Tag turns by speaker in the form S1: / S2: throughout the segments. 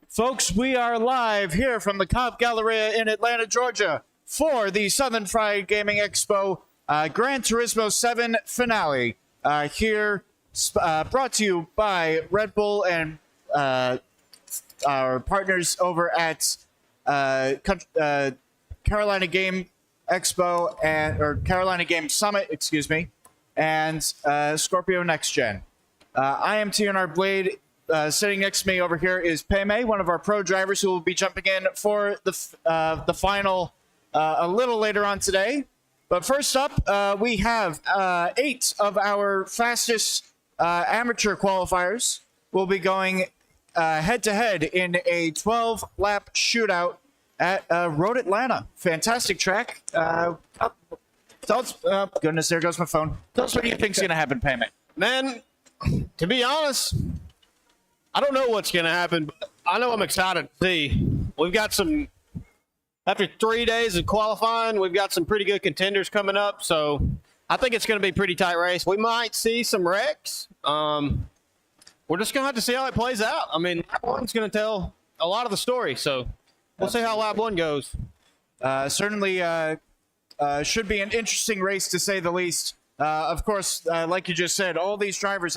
S1: Folks, we are live here from the Cobb Galleria in Atlanta, Georgia for the Southern Fried Gaming Expo Gran Turismo 7 finale. Brought to you by Red Bull and our partners over at Carolina Game Expo or Carolina Game Summit, excuse me, and Scorpio Next Gen. I am TNR Blade. Sitting next to me over here is Peme, one of our pro drivers who will be jumping in for the final a little later on today. But first up, we have 8 of our fastest amateur qualifiers will be going head-to-head in a 12-lap shootout at Road Atlanta. Fantastic track. Goodness, there goes my phone. Tell us what you think is going to happen, Peme.
S2: Man, to be honest, I don't know what's going to happen, but I know I'm excited to see. We've got after 3 days of qualifying, we've got some pretty good contenders coming up, so I think it's going to be a pretty tight race. We might see some wrecks. We're just going to have to see how it plays out. I mean, lap one's going to tell a lot of the story, so we'll see how lap one goes.
S1: Certainly should be an interesting race, to say the least. Of course, like you just said, all these drivers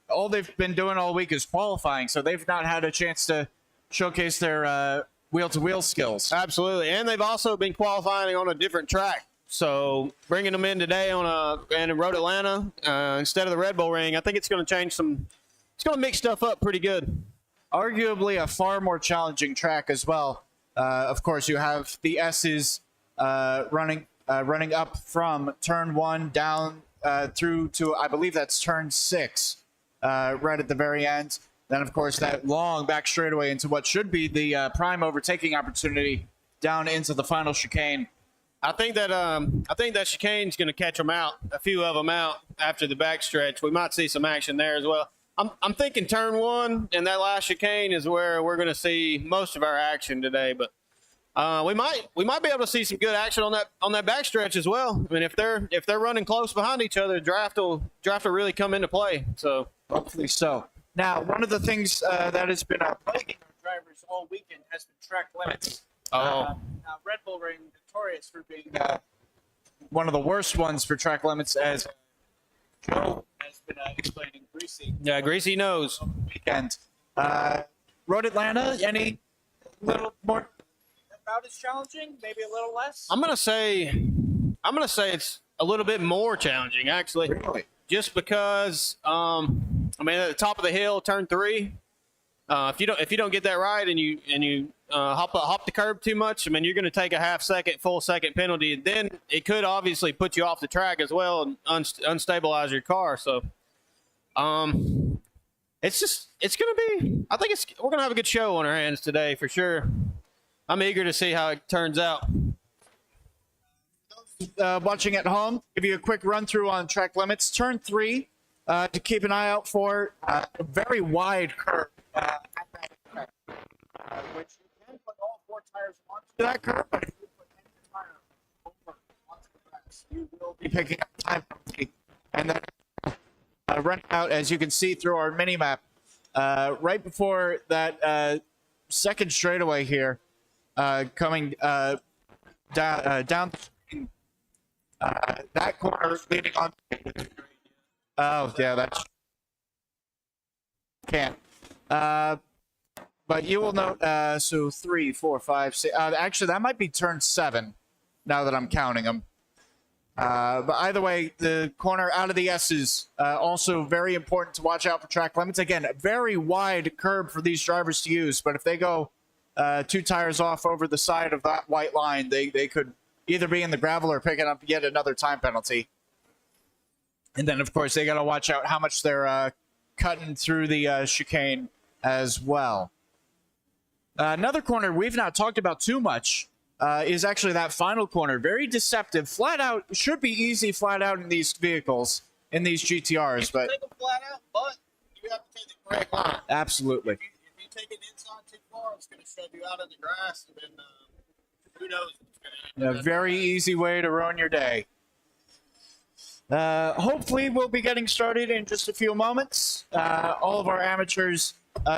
S1: all they've been doing all week is qualifying, so they've not had a chance to showcase their wheel-to-wheel skills.
S2: Absolutely, and they've also been qualifying on a different track. So bringing them in today in Road Atlanta instead of the Red Bull Ring, I think it's going to change it's going to mix stuff up pretty good.
S1: Arguably a far more challenging track as well. Of course, you have the S's running up from turn 1 down through to, I believe that's turn 6. Right at the very end. Then, of course, that long back straightaway into what should be the prime overtaking opportunity down into the final chicane.
S2: I think that chicane's going to catch them out, a few of them out after the backstretch. We might see some action there as well. I'm thinking turn 1 and that last chicane is where we're going to see most of our action today. But we might be able to see some good action on that backstretch as well. I mean, if they're running close behind each other, draft will really come into play. So.
S1: Hopefully so. Now, one of the things that has been plaguing our drivers all weekend has been track limits. Now, Red Bull Ring notorious for being one of the worst ones for track limits, as Joe has been explaining. Greasy.
S2: Yeah, Greasy knows.
S1: Weekend. Road Atlanta, any little more about as challenging? Maybe a little less?
S2: I'm gonna say it's a little bit more challenging, actually.
S1: Really?
S2: Just because, I mean, at the top of the hill, turn 3. If you don't get that right and you hop the curb too much, I mean, you're going to take a half-second, full-second penalty. And then it could obviously put you off the track as well and unstabilize your car. So, it's going to be. I think we're going to have a good show on our hands today for sure. I'm eager to see how it turns out.
S1: Watching at home, give you a quick run through on track limits. Turn 3, to keep an eye out for a very wide curve, which you can put all 4 tires onto that curve, but if you put any tire over onto the grass, you will be picking up time penalty. And then running out, as you can see through our mini map, right before that second straightaway here, coming down. That corner leading on. Oh, yeah, that's. Can't. But you will note, so 3, 4, 5, 6. Actually, that might be turn 7, now that I'm counting them. But either way, the corner out of the S's, also very important to watch out for track limits. Again, a very wide curb for these drivers to use, but if they go 2 tires off over the side of that white line, they could either be in the gravel or picking up yet another time penalty. And then, of course, they got to watch out how much they're cutting through the chicane as well. Another corner we've not talked about too much is actually that final corner. Very deceptive. Flat out, should be easy flat out in these vehicles, in these GTRs. But
S2: take them flat out, but you have to take the correct line.
S1: Absolutely.
S2: If you take it inside too far, it's going to shove you out in the grass, and then who knows what's going to happen.
S1: A very easy way to ruin your day. Hopefully, we'll be getting started in just a few moments. All of our amateurs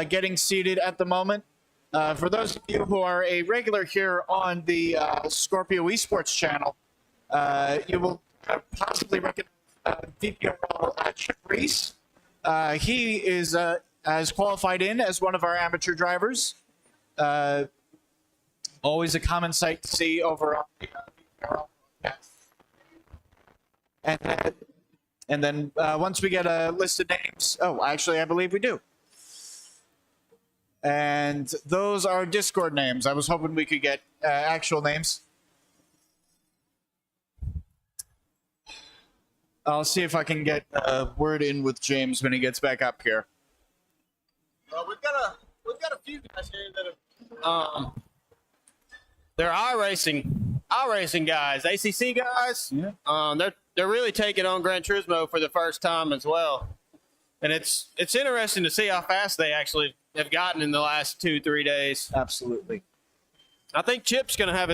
S1: getting seated at the moment. For those of you who are a regular here on the Scorpio Esports channel, you will possibly recognize VPRL Chip Reese. He is as qualified in as one of our amateur drivers. Always a common sight to see over on the VPRL. And then once we get a list of names, actually, I believe we do. And those are Discord names. I was hoping we could get actual names. I'll see if I can get a word in with James when he gets back up here.
S2: We've got a few guys here that have they're iRacing guys, ACC guys.
S1: Yeah.
S2: They're really taking on Gran Turismo for the first time as well, and it's interesting to see how fast they actually have gotten in the last 2-3 days.
S1: Absolutely.
S2: I think Chip's gonna have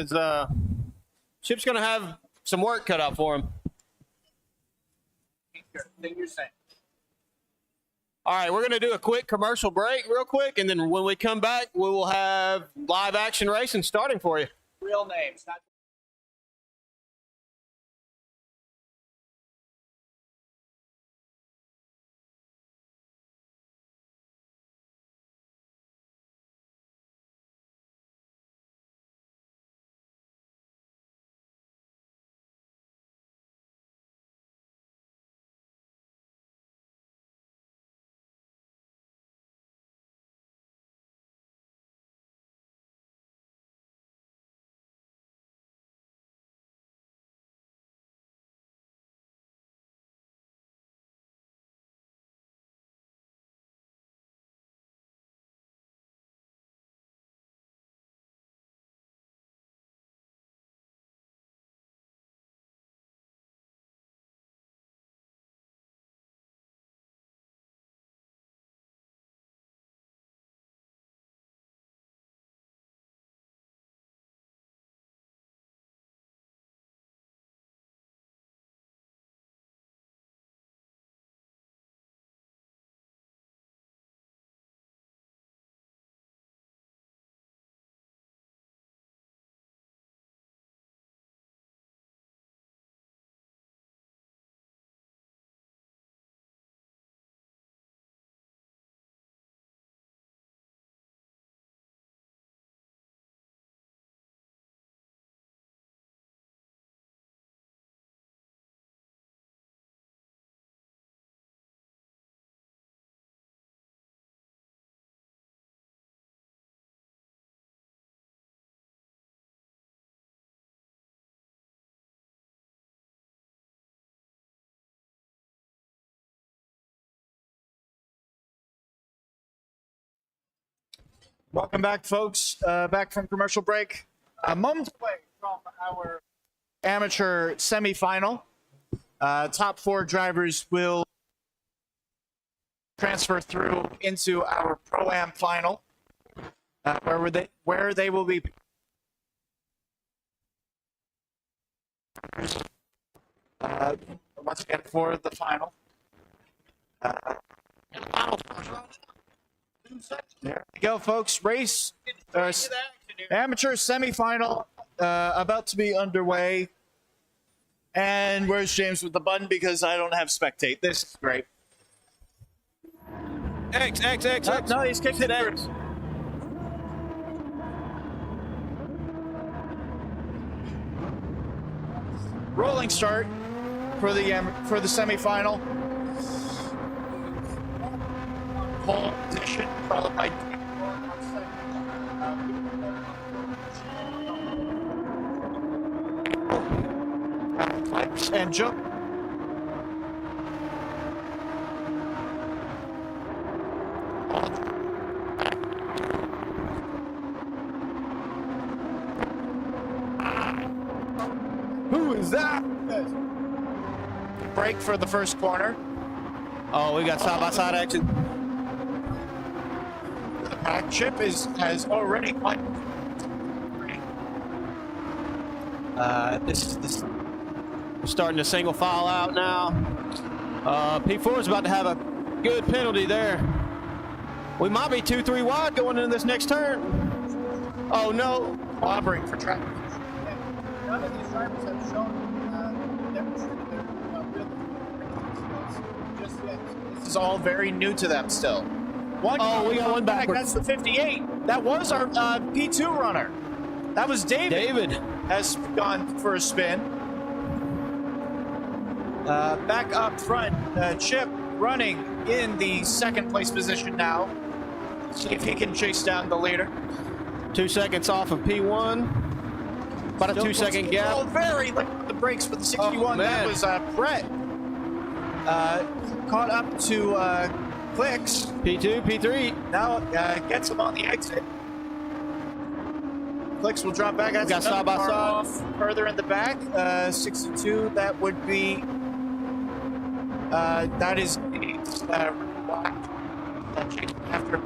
S2: some work cut out for him. All right, we're going to do a quick commercial break real quick, and then when we come back, we will have live action racing starting for you.
S1: Real names, not Welcome back, folks. Back from commercial break. A moment away from our amateur semifinal. Top 4 drivers will transfer through into our Pro-Am final, where they will be once again for the final. There we go, folks. Race amateur semifinal about to be underway. And where's James with the button? Because I don't have spectate. This is great.
S2: X.
S1: No, he's kicked it X. Rolling start for the semifinal. Pole position followed by and jump. Who is that? Break for the first corner.
S2: Oh, we got side-by-side action.
S1: The pack chip has already won. This is
S2: We're starting to single file out now. P4 is about to have a good penalty there. We might be 2-3 wide going into this next turn. Oh no!
S1: clobbering for track. None of these drivers have shown demonstrated their real skills just yet. This is all very new to them still.
S2: We got one backward.
S1: That's the 58. That was our P2 runner. That was David.
S2: David
S1: Has gone for a spin. Back up front, Chip running in the second place position now. See if he can chase down the leader.
S2: 2 seconds off of P1. About a 2 second gap.
S1: Oh, very like the brakes for the 61. That was Brett. Caught up to Clicks.
S2: P2, P3.
S1: Now gets him on the exit. Clicks will drop back. That's
S2: got side by
S1: car
S2: side.
S1: off further in the back. 62. That would be. That is after.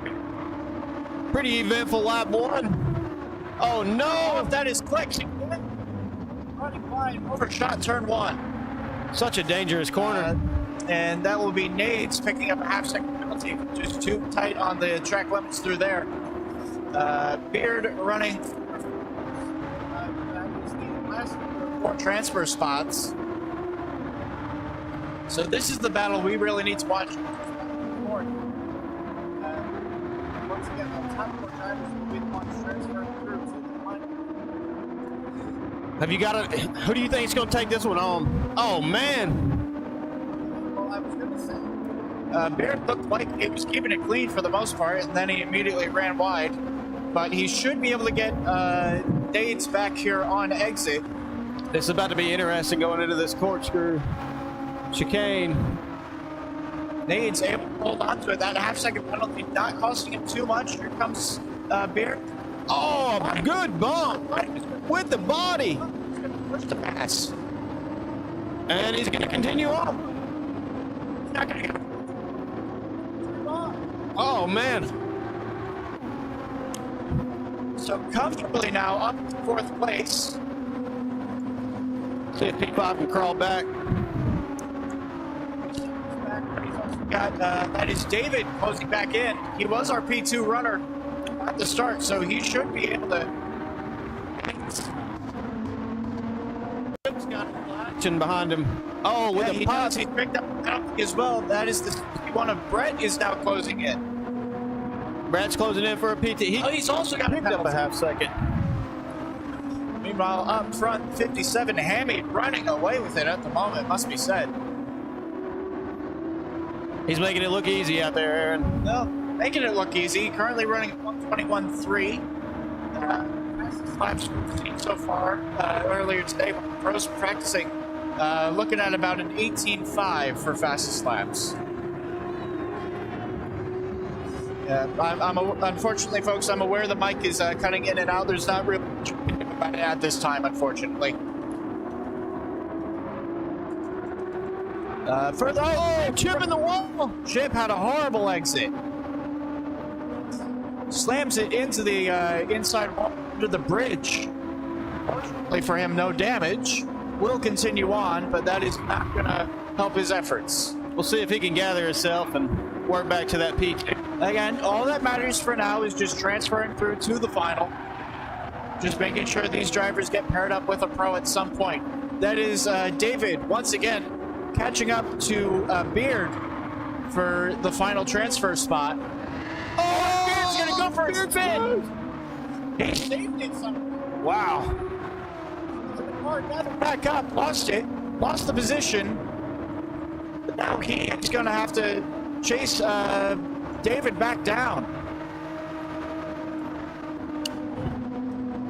S2: Pretty eventful lap 1. Oh no!
S1: That is Clicks. Running blind, overshot turn 1.
S2: Such a dangerous corner.
S1: And that will be Nades picking up a half-second penalty. Just too tight on the track limits through there. Beard running. That is the last 4 transfer spots. So this is the battle we really need to watch. Once again, the top 4 drivers will be the ones transferring through to the final.
S2: Have you got a? Who do you think is going to take this one home? Oh man!
S1: Well, I was going to say, Beard looked like he was keeping it clean for the most part, and then he immediately ran wide. But he should be able to get Dates back here on exit.
S2: This is about to be interesting going into this corkscrew chicane.
S1: Nade's able to hold on to it. That half-second penalty not costing him too much. Here comes Beard.
S2: Oh, good bump with the body.
S1: He's going to push the pass.
S2: And he's going to continue on.
S1: He's not going to get.
S2: Oh, man.
S1: So comfortably now up to 4th place.
S2: See if P5 can crawl back.
S1: That is David closing back in. He was our P2 runner at the start, so he should be able to.
S2: Action behind him. Oh, with a pass.
S1: He picked up a penalty as well. That is the one of Brett is now closing in.
S2: Brad's closing in for a PT.
S1: He's also got
S2: picked up a half second.
S1: Meanwhile, up front, 57 Hammy running away with it at the moment, must be said.
S2: He's making it look easy out there, Aaron.
S1: No, making it look easy. Currently running 121.3. Laps so far earlier today when pros practicing. Looking at about an 18.5 for fastest laps. Yeah, unfortunately, folks, I'm aware the mic is cutting in and out. There's not really much about it at this time, unfortunately. Further, Chip in the wall. Chip had a horrible exit. Slams it into the inside wall under the bridge. Fortunately for him, no damage. Will continue on, but that is not going to help his efforts.
S2: We'll see if he can gather himself and work back to that peak.
S1: Again, all that matters for now is just transferring through to the final. Just making sure these drivers get paired up with a pro at some point. That is David, once again, catching up to Beard for the final transfer spot. Oh, Beard's going to go for a spin. He saved it somehow.
S2: Wow.
S1: The car gathered back up, lost it, lost the position. But now he's going to have to chase David back down.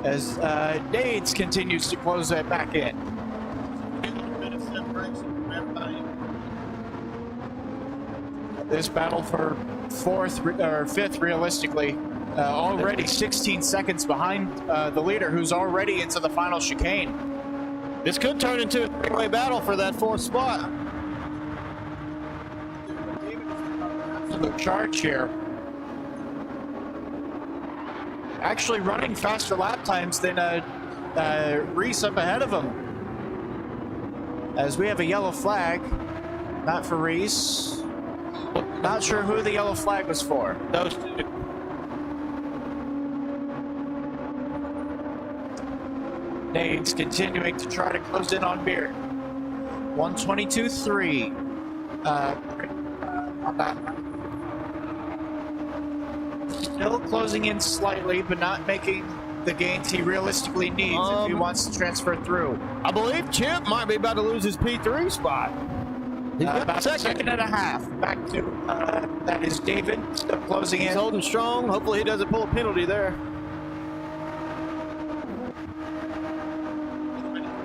S1: As Nades continues to close that back in. This battle for 4th or 5th realistically, already 16 seconds behind the leader who's already into the final chicane.
S2: This could turn into a three-way battle for that 4th spot.
S1: The charge here. Actually running faster lap times than Reese up ahead of him. As we have a yellow flag, not for Reese. Not sure who the yellow flag was for.
S2: Those two.
S1: Nades continuing to try to close in on Beard. 122.3 on that. Still closing in slightly, but not making the gains he realistically needs if he wants to transfer through.
S2: I believe Chip might be about to lose his P3 spot. He's got
S1: About
S2: a
S1: a second and a half. Back to that is David, still closing
S2: He's
S1: in.
S2: holding strong. Hopefully he doesn't pull a penalty there.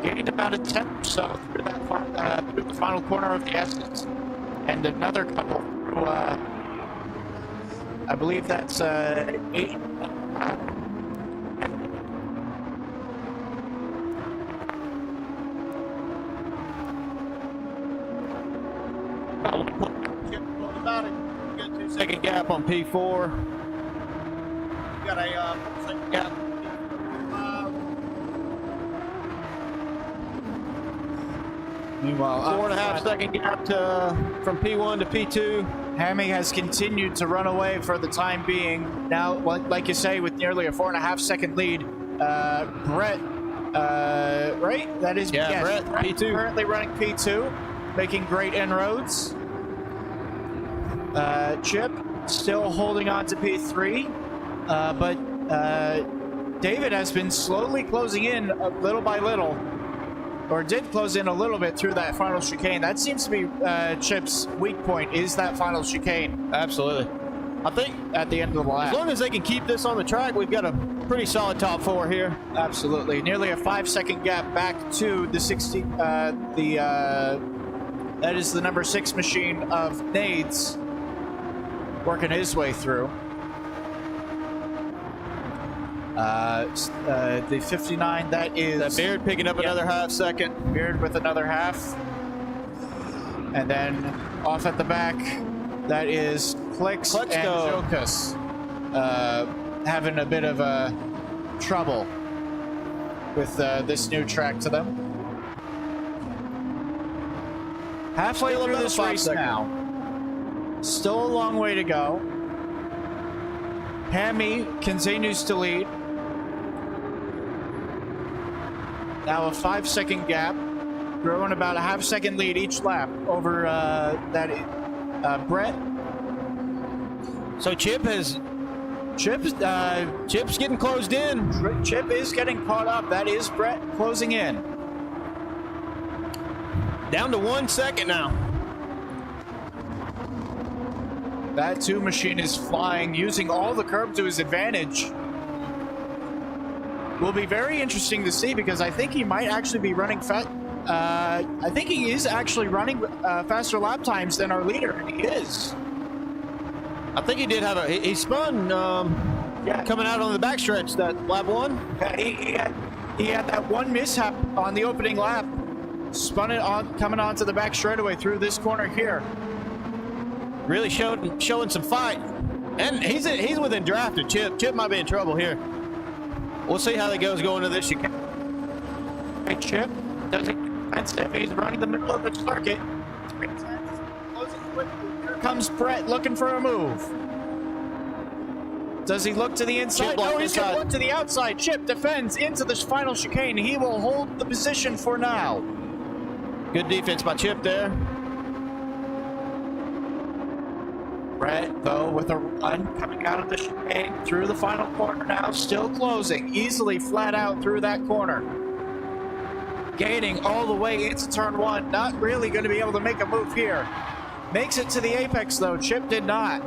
S1: Gained about a tenth or so through the final corner of the S's, and another couple through. I believe that's 8.
S2: About a good 2-second gap on P4. Got a 4-second gap.
S1: Meanwhile,
S2: 4.5-second gap from P1 to P2.
S1: Hammy has continued to run away for the time being. Now, like you say, with nearly a 4.5-second lead, Brett, right? That is
S2: Brett, P2.
S1: Currently running P2, making great inroads. Chip still holding on to P3, but David has been slowly closing in little by little, or did close in a little bit through that final chicane. That seems to be Chip's weak point, is that final chicane.
S2: Absolutely. I think
S1: At the end of the lap.
S2: as long as they can keep this on the track, we've got a pretty solid top 4 here.
S1: Absolutely. Nearly a 5-second gap back to the 60, that is the number 6 machine of Nades, working his way through. The 59, that is...
S2: That Beard picking up another half-second.
S1: Beard with another half. And then off at the back, that is Klix and Jokas having a bit of trouble with this new track to them. Halfway through this race now. Still a long way to go. Hammy continues to lead. Now a 5-second gap, growing about a half-second lead each lap over Brett.
S2: So Chip's getting closed in.
S1: Chip is getting caught up. That is Brett closing in.
S2: Down to 1 second now.
S1: That 2 machine is flying, using all the curb to his advantage. Will be very interesting to see, because I think he might actually be running I think he is actually running faster lap times than our leader, and he is.
S2: I think he did have he spun coming out on the backstretch, that lap 1.
S1: Yeah, he had that one mishap on the opening lap, spun it on coming onto the back straightaway through this corner here.
S2: Really showing some fight, and he's within draft of Chip. Chip might be in trouble here. We'll see how that goes going to this chicane.
S1: Hey, Chip doesn't if he's running the middle of the circuit. Here comes Brett looking for a move. Does he look to the inside? No, he's going to look to the outside. Chip defends into the final chicane. He will hold the position for now.
S2: Good defense by Chip there.
S1: Brett, though, with a run coming out of the chicane through the final corner now, still closing, easily flat out through that corner. Gaining all the way into turn 1, not really going to be able to make a move here. Makes it to the apex, though. Chip did not.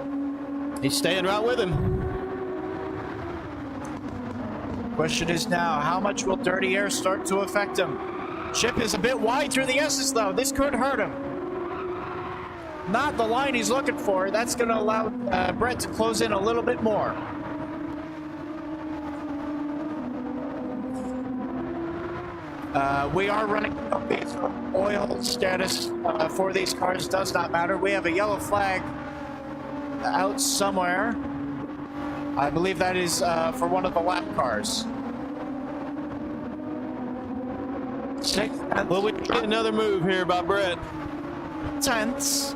S2: He's staying right with him.
S1: Question is now, how much will dirty air start to affect him? Chip is a bit wide through the S's, though. This could hurt him. Not the line he's looking for. That's going to allow Brett to close in a little bit more. We are running oil status for these cars. Does not matter. We have a yellow flag out somewhere. I believe that is for one of the lap cars.
S2: Well, we get another move here by Brett.
S1: Tenths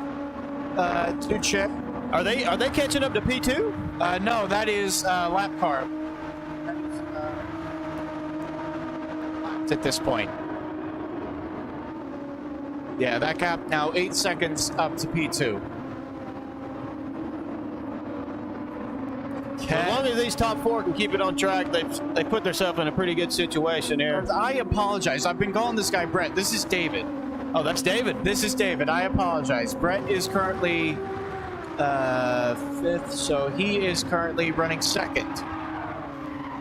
S1: to Chip.
S2: Are they catching up to P2?
S1: No, that is lap car. left at this point. Yeah, that gap now 8 seconds up to P2.
S2: As long as these top four can keep it on track, they put themselves in a pretty good situation here.
S1: I apologize. I've been calling this guy Brett. This is David.
S2: Oh, that's David.
S1: This is David. I apologize. Brett is currently 5th, so he is currently running 2nd.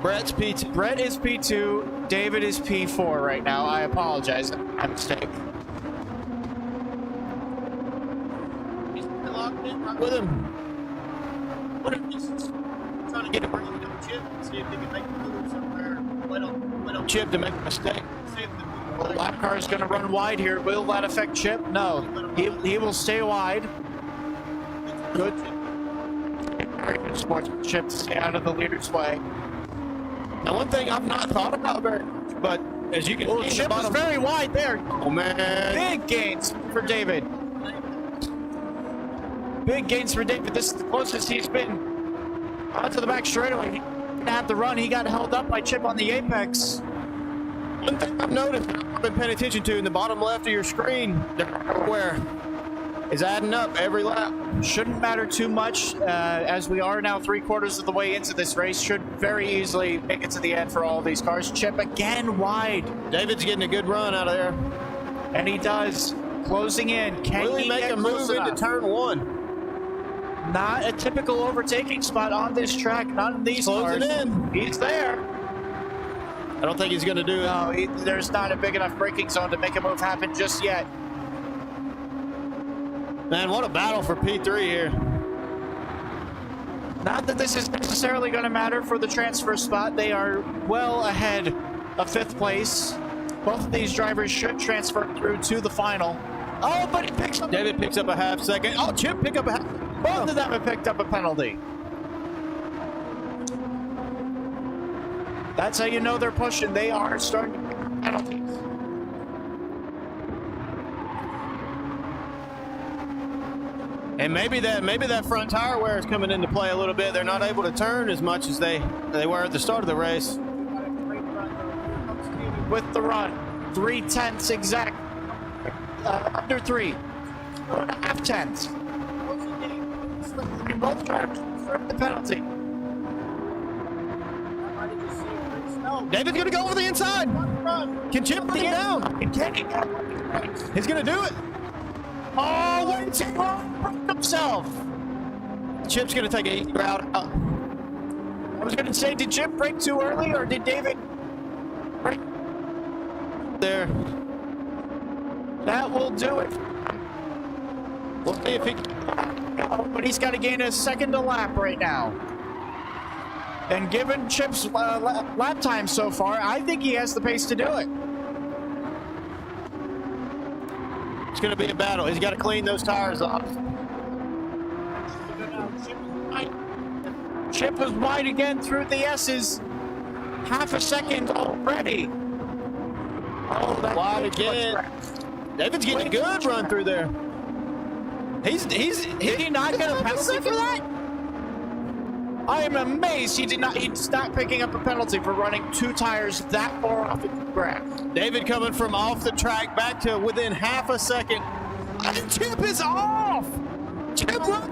S2: Brett's P2.
S1: Brett is P2. David is P4 right now. I apologize. My mistake.
S2: He's locked in right with him. What if he's trying to get a break on Chip and see if he can make a move somewhere? Wait on Chip to make a mistake. See if the
S1: lap car is going to run wide here. Will that affect Chip? No. He will stay wide. Good. Very good sportsmanship to stay out of the leader's way.
S2: Now, one thing I've not thought about very much, but as you can see,
S1: Chip is very wide there.
S2: Oh, man.
S1: Big gains for David. Big gains for David. This is the closest he's been onto the back straightaway. He didn't have to run. He got held up by Chip on the apex.
S2: One thing I've noticed, I've been paying attention to in the bottom left of your screen, where is adding up every lap.
S1: Shouldn't matter too much, as we are now 3/4 of the way into this race. Should very easily make it to the end for all of these cars. Chip again wide.
S2: David's getting a good run out of there.
S1: And he does. Closing in. Can
S2: Will he make
S1: get
S2: a move into turn 1?
S1: Not a typical overtaking spot on this track. Not in these cars.
S2: Closing in.
S1: He's there.
S2: I don't think he's going to do it.
S1: No, there's not a big enough braking zone to make a move happen just yet.
S2: Man, what a battle for P3 here.
S1: Not that this is necessarily going to matter for the transfer spot. They are well ahead of 5th place. Both of these drivers should transfer through to the final. Oh, but he picks up.
S2: David picks up a half second. Oh, Chip pick up a half.
S1: Both of them have picked up a penalty. That's how you know they're pushing. They are starting to pick penalties.
S2: And maybe that front tire wear is coming into play a little bit. They're not able to turn as much as they were at the start of the race.
S1: With the run, 3/10 exact, under 3, 4.5 tenths. Both drivers deserve the penalty.
S2: David's gonna go over the inside. Can Chip bring him down? He's gonna do it.
S1: Oh, wait, he broke himself.
S2: Chip's gonna take a easy route out.
S1: I was gonna say, did Chip break too early, or did David break?
S2: There.
S1: That will do it.
S2: We'll see if he
S1: But he's got to gain a second a lap right now. And given Chip's lap time so far, I think he has the pace to do it.
S2: It's going to be a battle. He's got to clean those tires off.
S1: Chip was wide again through the S's. Half a second already. Oh, that's
S2: wide again. David's getting a good run through there. Did he not get a penalty for that? I am amazed he's not picking up a penalty for running 2 tires that far off the track. David coming from off the track back to within half a second. And Chip is off! Chip run!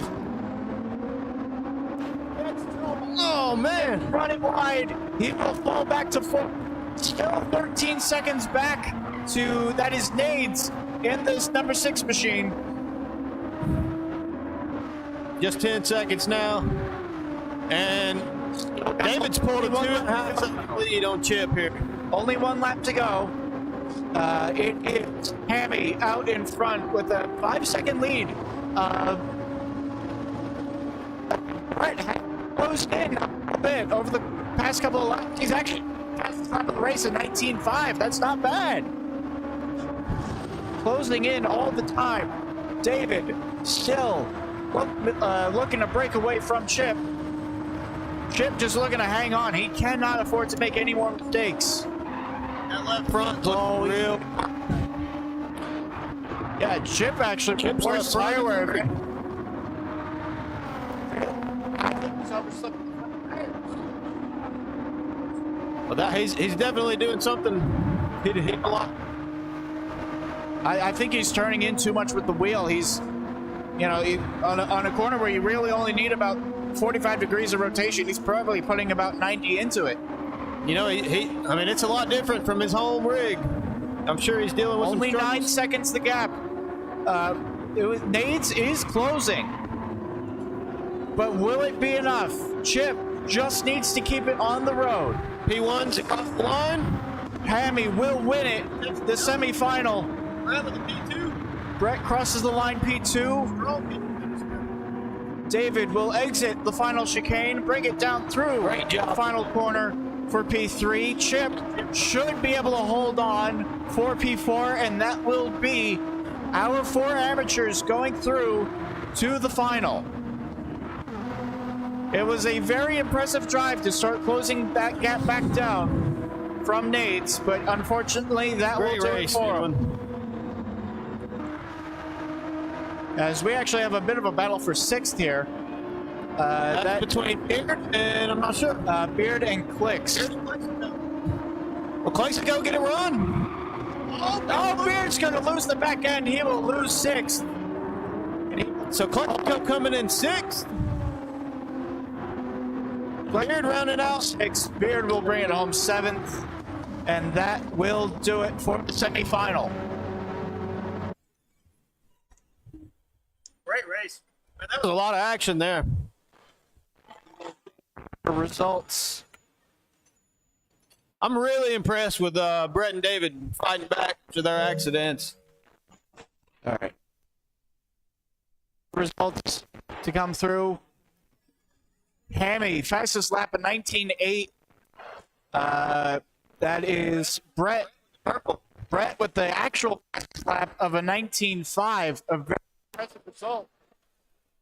S2: Oh, man.
S1: Running wide. He will fall back to 4. Still 13 seconds back to, that is Nades in this number 6 machine.
S2: Just 10 seconds now. And David's pulled a 2.5 second lead on Chip here.
S1: Only 1 lap to go. It is Hammy out in front with a 5-second lead. Brett closed in a bit over the past couple of laps. He's actually past the top of the race at 19.5. That's not bad. Closing in all the time. David still looking to break away from Chip. Chip just looking to hang on. He cannot afford to make any more mistakes.
S2: That left front looking real.
S1: Yeah, Chip actually
S2: Chip's
S1: worse
S2: left
S1: tire
S2: front.
S1: wear.
S2: Well, he's definitely doing something Hit a lot.
S1: I think he's turning in too much with the wheel. He's, on a corner where you really only need about 45 degrees of rotation, he's probably putting about 90 into it.
S2: I mean, it's a lot different from his home rig. I'm sure he's dealing with
S1: only
S2: some
S1: 9 seconds the gap. Nate's is closing. But will it be enough? Chip just needs to keep it on the road.
S2: P1's across the line.
S1: Hammy will win it. The semifinal.
S2: Brett with the P2.
S1: Brett crosses the line P2. David will exit the final chicane, bring it down through the final corner for P3. Chip should be able to hold on for P4, and that will be our 4 amateurs going through to the final. It was a very impressive drive to start closing that gap back down from Nate's, but unfortunately that will do it for him. As we actually have a bit of a battle for 6th here.
S2: That's between Beard and I'm not sure.
S1: Beard and Clicks.
S2: Well, Clicks will go get a run.
S1: Oh, Beard's going to lose the back end. He will lose 6th.
S2: So Clicks will go coming in 6th. Beard rounded out
S1: 6th. Beard will bring it home 7th. And that will do it for the semifinal.
S2: Great race. Man, that was a lot of action there.
S1: The results.
S2: I'm really impressed with Brett and David fighting back to their accidents.
S1: All right. Results to come through. Hammy, fastest lap of 19.8. That is Brett. Purple. Brett with the actual fastest lap of a 19.5. A very impressive result.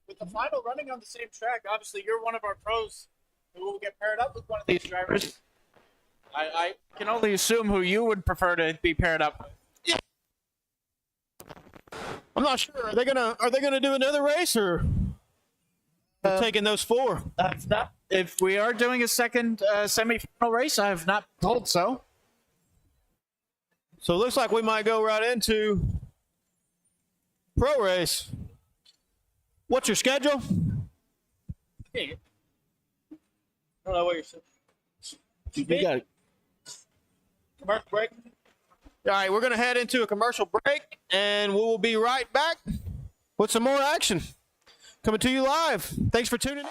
S1: With the final running on the same track, obviously you're one of our pros who will get paired up with one of these drivers. I can only assume who you would prefer to be paired up with.
S2: Yeah. I'm not sure. Are they gonna do another race or taking those 4?
S1: If we are doing a second semifinal race, I have not told so.
S2: So it looks like we might go right into pro race. What's your schedule?
S1: I don't know what you're saying. You got it. Commercial break.
S2: All right, we're going to head into a commercial break, and we will be right back with some more action coming to you live. Thanks for tuning in.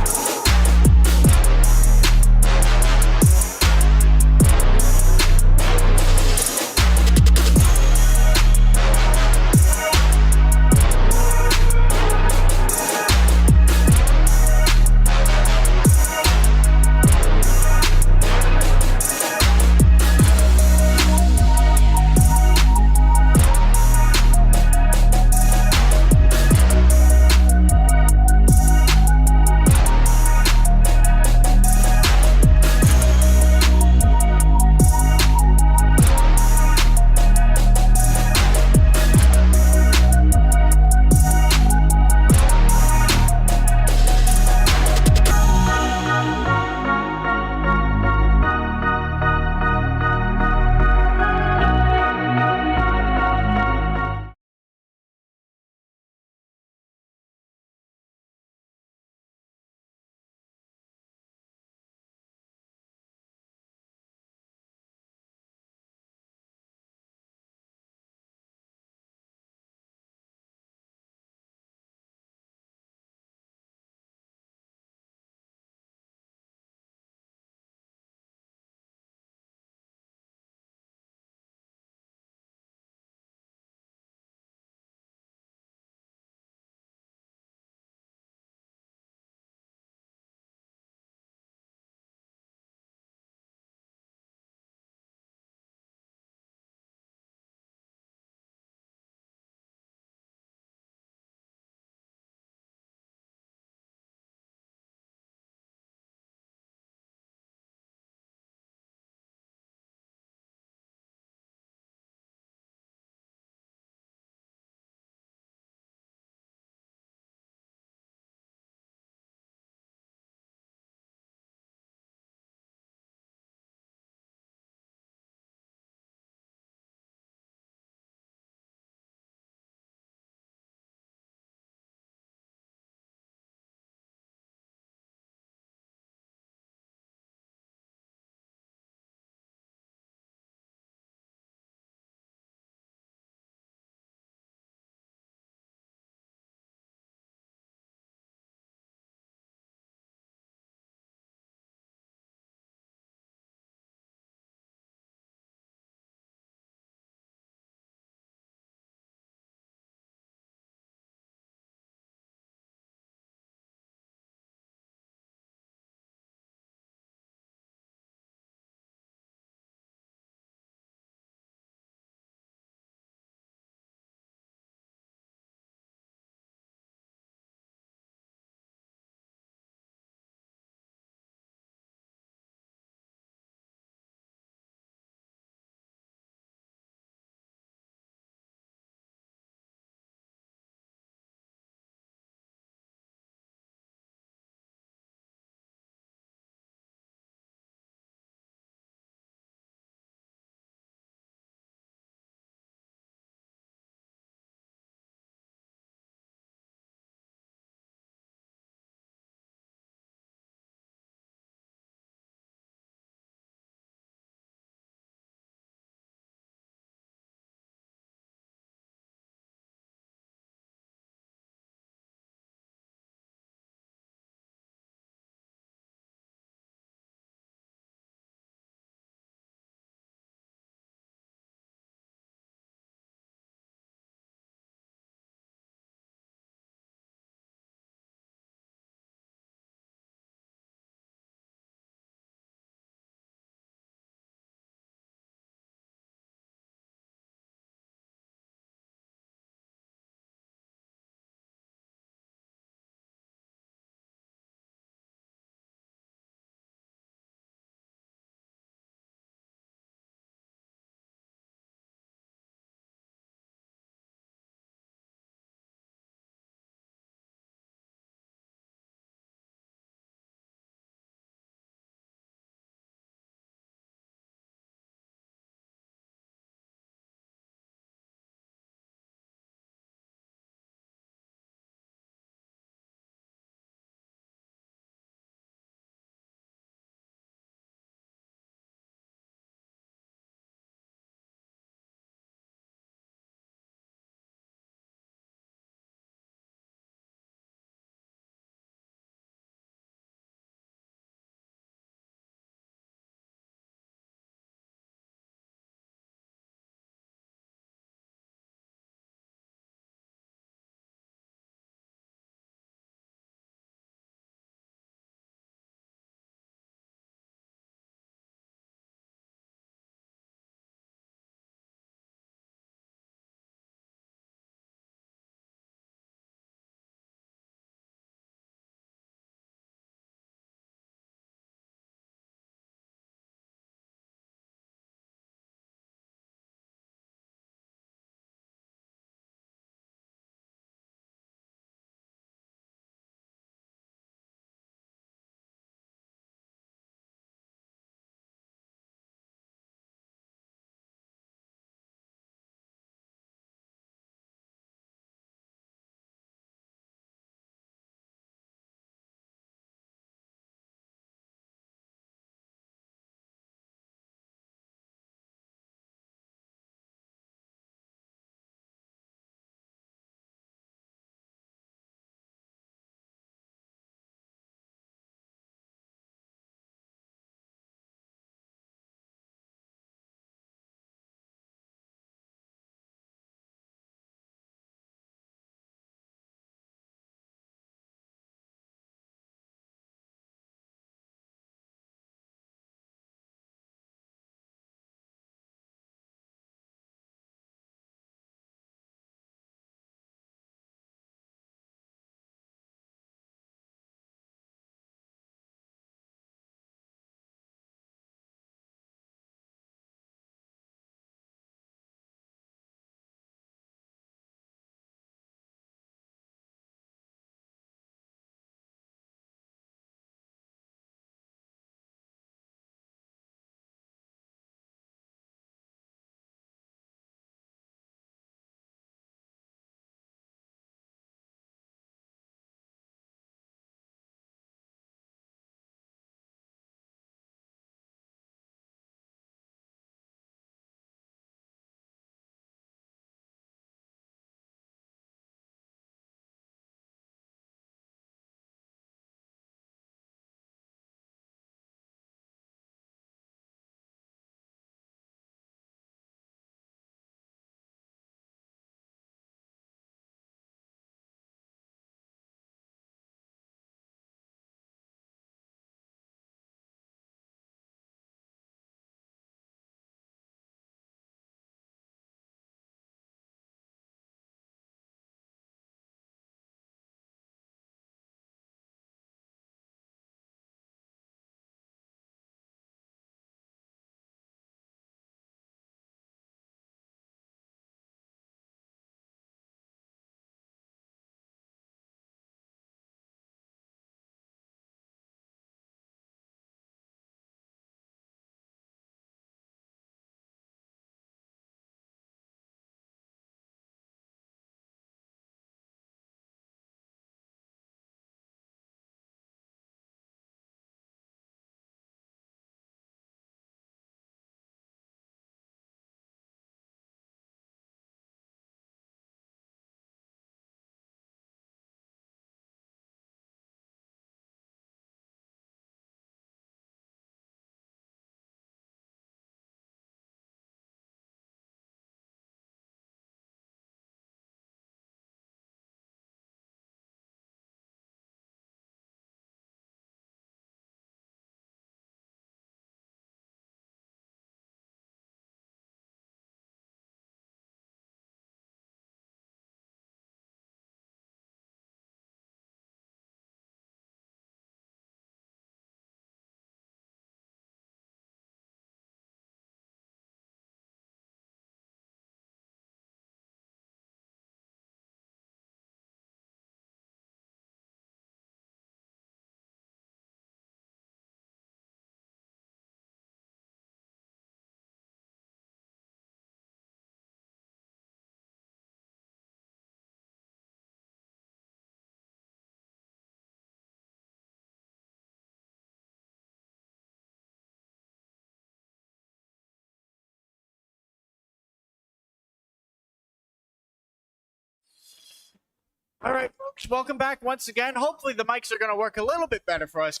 S1: All right, folks, welcome back once again. Hopefully the mics are going to work a little bit better for us.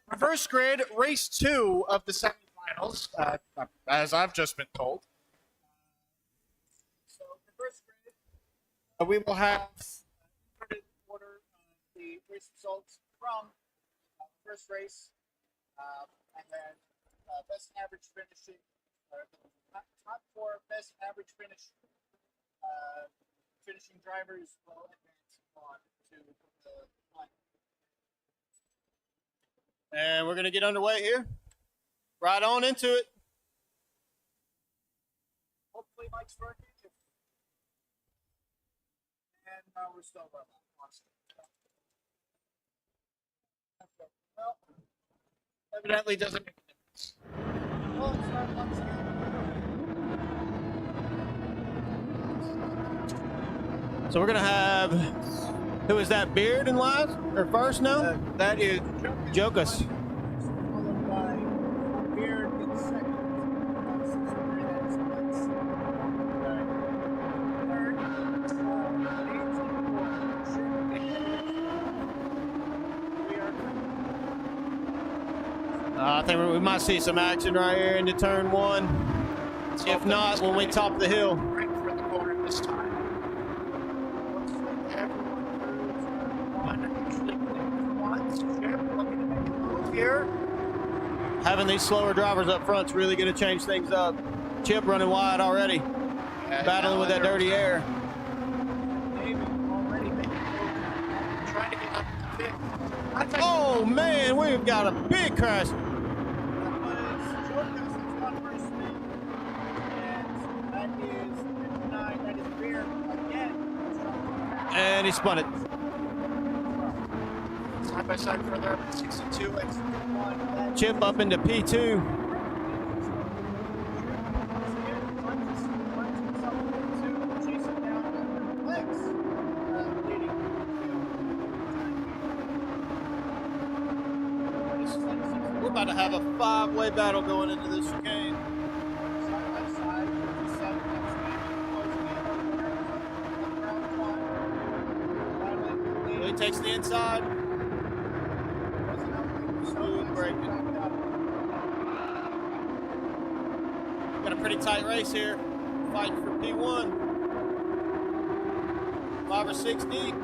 S1: Reverse grid, race 2 of the semifinals, as I've just been told. So reverse grid, we will have inverted order of the race results from first race, and then best average finishing, top 4 best average finish. Finishing drivers will advance on to the line.
S2: And we're going to get underway here. Right on into it.
S1: Hopefully Mike's working. And we're still rolling. Well, evidently doesn't make a difference. Well, let's start once again.
S2: So we're going to have, who is that, Beard in last, or first now?
S1: That is
S2: Jokus.
S1: Followed by Beard in second.
S2: I think we might see some action right here into turn 1. If not, when we top the hill.
S1: Right for the corner this time. Here.
S2: Having these slower drivers up front is really going to change things up. Chip running wide already, battling with that dirty air.
S1: David already trying to get up to the pit.
S2: Oh man, we've got a big crash.
S1: That was Jokus' one first spin. And that is 59. That is Beard again.
S2: And he spun it.
S1: Side by side further up to 62 and 61.
S2: Chip up into P2. We're about to have a 5-way battle going into this chicane.
S1: Side by side, 57 closing in.
S2: He takes the inside. Smooth braking. Got a pretty tight race here. Fighting for P1. 5 or 6 deep.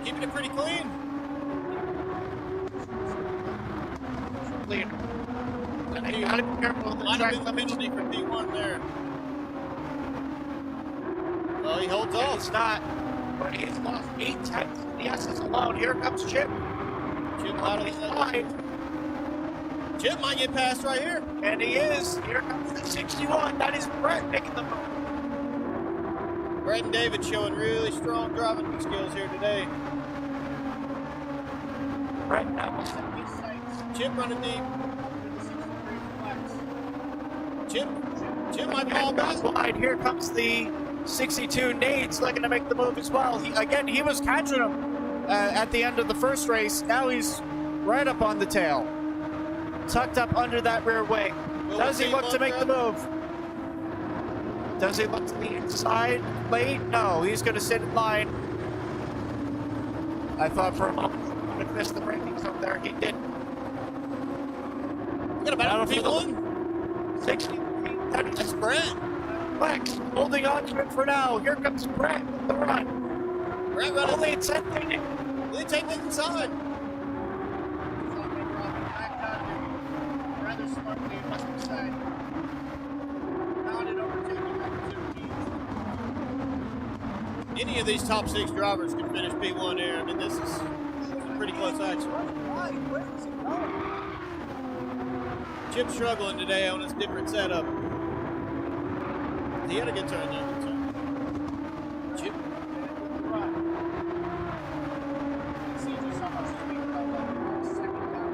S2: Keeping it pretty clean.
S1: You gotta be careful with the
S2: Might
S1: track
S2: have been
S1: limits.
S2: penalty for P1 there. Well, he holds off.
S1: It's not, but he's lost 8 tenths in the S's alone. Here comes Chip.
S2: Chip out of the line. Chip might get past right here.
S1: And he is. Here comes the 61. That is Brett making the move.
S2: Brett and David showing really strong driving skills here today.
S1: Brett now will set his sights.
S2: Chip running deep.
S1: The 63 flex.
S2: Chip might be all back.
S1: Wide. Here comes the 62 Nades looking to make the move as well. He was catching him at the end of the first race. Now he's right up on the tail. Tucked up under that rear wing. Does he look to make the move? Does he look to the inside late? No, he's going to sit in line. I thought for a moment he would miss the braking zone there. He didn't.
S2: Got about a P1.
S1: 60.
S2: That's Brett.
S1: Flex holding on to it for now. Here comes Brett with the run.
S2: Brett running.
S1: Only at 10 feet.
S2: They take the inside.
S1: Rather smartly, it must be said. Not an overtaking opportunity.
S2: Any of these top 6 drivers can finish P1 here. I mean, this is a pretty close action.
S1: Where is he going?
S2: Chip's struggling today on his different setup. He had a good turn there. Good turn. Chip.
S1: See just how much he's being about second down.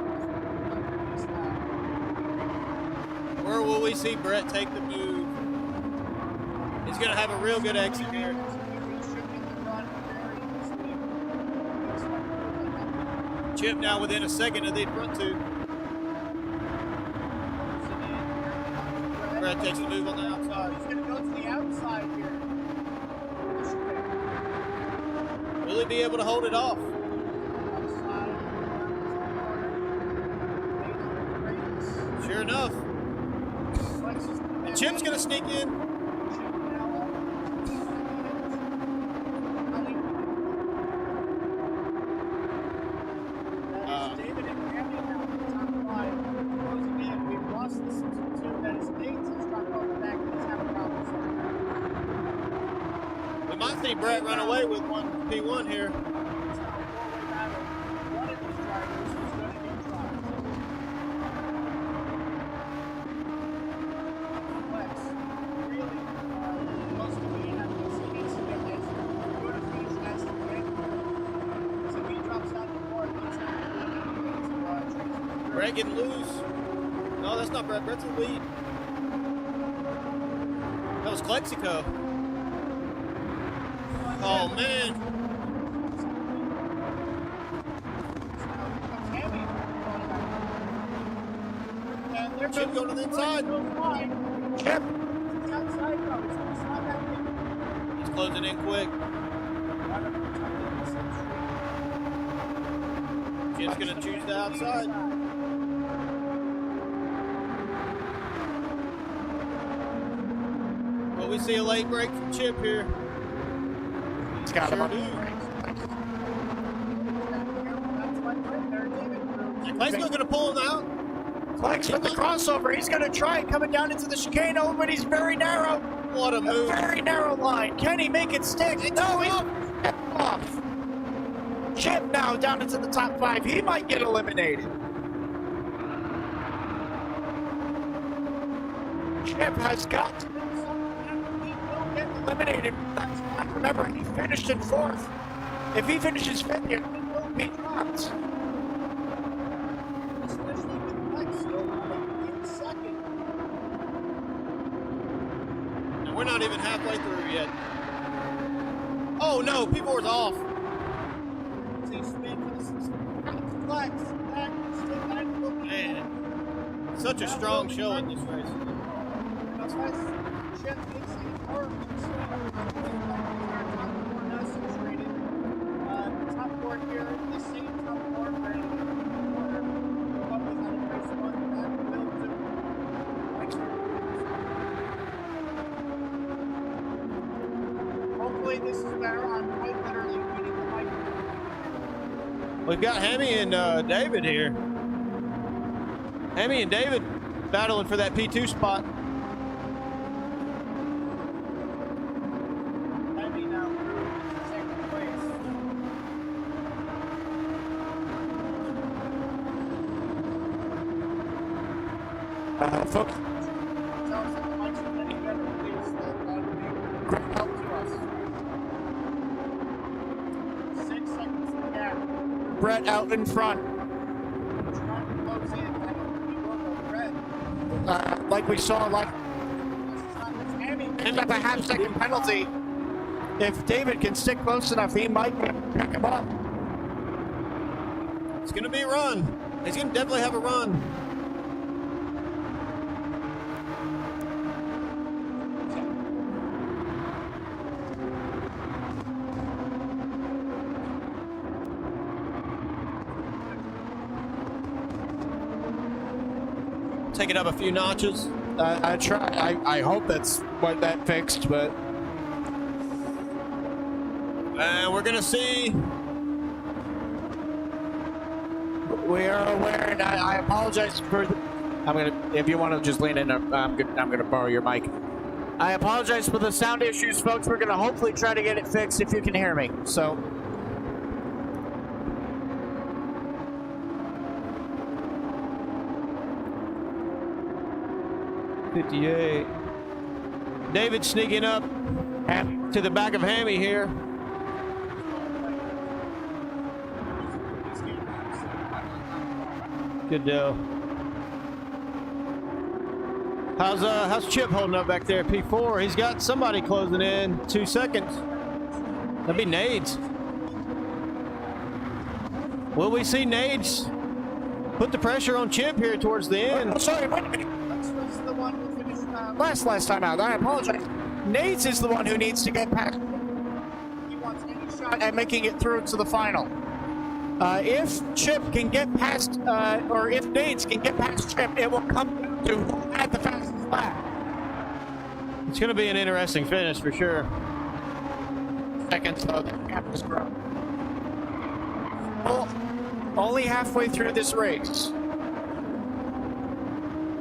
S2: Where will we see Brett take the move? He's going to have a real good exit here. Chip now within a second of the front two. Brad takes the move on the outside.
S1: He's going to go to the outside here.
S2: Will he be able to hold it off? Sure enough. And Chip's going to sneak in.
S1: David and Randy now at the top line. Closing in. We've lost the 62 that is Nate's truck on the back and he's having problems.
S2: We might see Brett run away with one P1 here.
S1: It's not a four-way battle. One of these drivers is going to get dropped. Flex really close to being at this. He needs to get this. Go to finish as the break. So he drops out the board. He's not going to
S2: Brett getting loose. No, that's not Brett. Brett's in the lead. That was Clexico. Oh, man. Chip going to the inside.
S1: Chip. Outside though. It's not that big.
S2: He's closing in quick. Chip's going to choose the outside. Well, we see a late break from Chip here.
S1: He's got him
S2: Sure
S1: up.
S2: do. Clay's going to pull him out.
S1: Flex with the crossover. He's going to try it coming down into the chicane, but he's very narrow.
S2: What a
S1: A
S2: move.
S1: very narrow line. Can he make it stick? No, he's off. Chip now down into the top 5. He might get eliminated. Chip has got to do something. He will get eliminated. That's not, remember, he finished in 4th. If he finishes 5th here, he will be dropped. Especially with Flex still in 2nd.
S2: And we're not even halfway through yet. Oh no, P4's off.
S1: Flex.
S2: Man, such a strong show in this race.
S1: Chip makes it hard to the top 4 here, the same top 4 ready to corner. What was that in race 1? That will do. Hopefully this is better. I'm quite literally beating the mic.
S2: We've got Hammy and David here. Hammy and David battling for that P2 spot.
S1: Heavy now through 2nd place. Folks, tell us if the mics are getting better, please. That would be great help to us. 6 seconds to gap. Brett out in front. Trying to close in. I don't think he will go. Brett. Like we saw, like end up a half-second penalty. If David can stick close enough, he might pick him up.
S2: It's going to be a run. He's going to definitely have a run. Take it up a few notches.
S1: I hope that's what that fixed, but
S2: And we're going to see.
S1: we are aware, and I apologize for. If you want to just lean in, I'm gonna borrow your mic. I apologize for the sound issues, folks. We're gonna hopefully try to get it fixed if you can hear me. So.
S2: 58. David sneaking up to the back of Hammy here. Good deal. How's Chip holding up back there at P4? He's got somebody closing in 2 seconds. That'd be Nades. Will we see Nades put the pressure on Chip here towards the end?
S1: Oh, sorry, wait a minute. This was the one who finished last time out. I apologize. Nades is the one who needs to get past. He wants any shot at making it through to the final. If Chip can get past, or if Nades can get past Chip, it will come down to who had the fastest lap.
S2: It's going to be an interesting finish for sure.
S1: Seconds, though, the gap is growing. Well, only halfway through this race.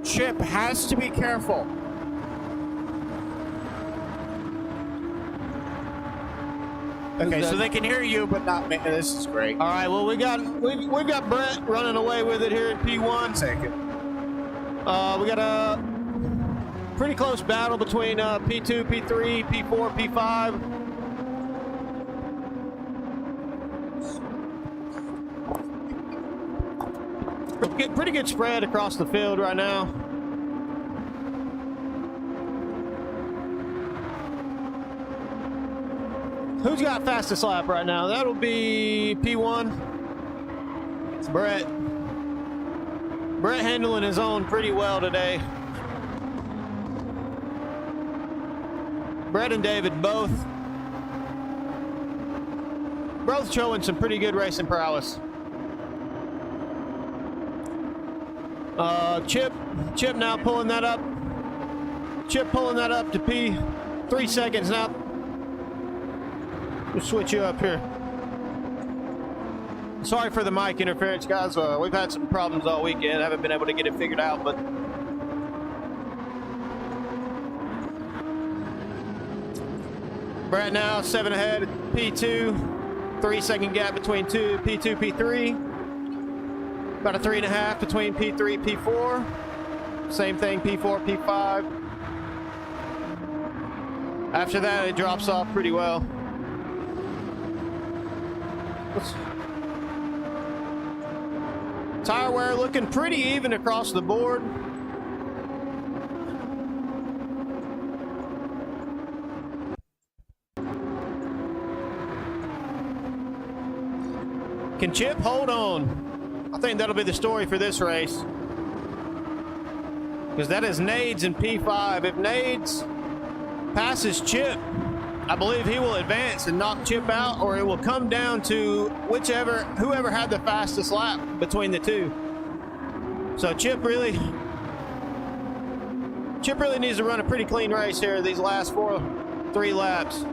S1: Chip has to be careful. Okay, so they can hear you, but not me. This is great.
S2: All right, well we've got Brett running away with it here in P1.
S1: Second.
S2: We got a pretty close battle between P2, P3, P4, P5. Pretty good spread across the field right now. Who's got fastest lap right now? That'll be P1. It's Brett. Brett handling his own pretty well today. Brett and David both showing some pretty good racing prowess. Chip now pulling that up. Chip pulling that up to P3 seconds now. We'll switch you up here. Sorry for the mic interference, guys. We've had some problems all weekend. I haven't been able to get it figured out, but Brett now 7 ahead at P2. 3 second gap between P2, P3. About a 3.5 between P3, P4. Same thing, P4, P5. After that, it drops off pretty well. Tire wear looking pretty even across the board. Can Chip hold on? I think that'll be the story for this race. Because that is Nades in P5. If Nades passes Chip, I believe he will advance and knock Chip out, or it will come down to whoever had the fastest lap between the two. So Chip really needs to run a pretty clean race here these last 3 laps.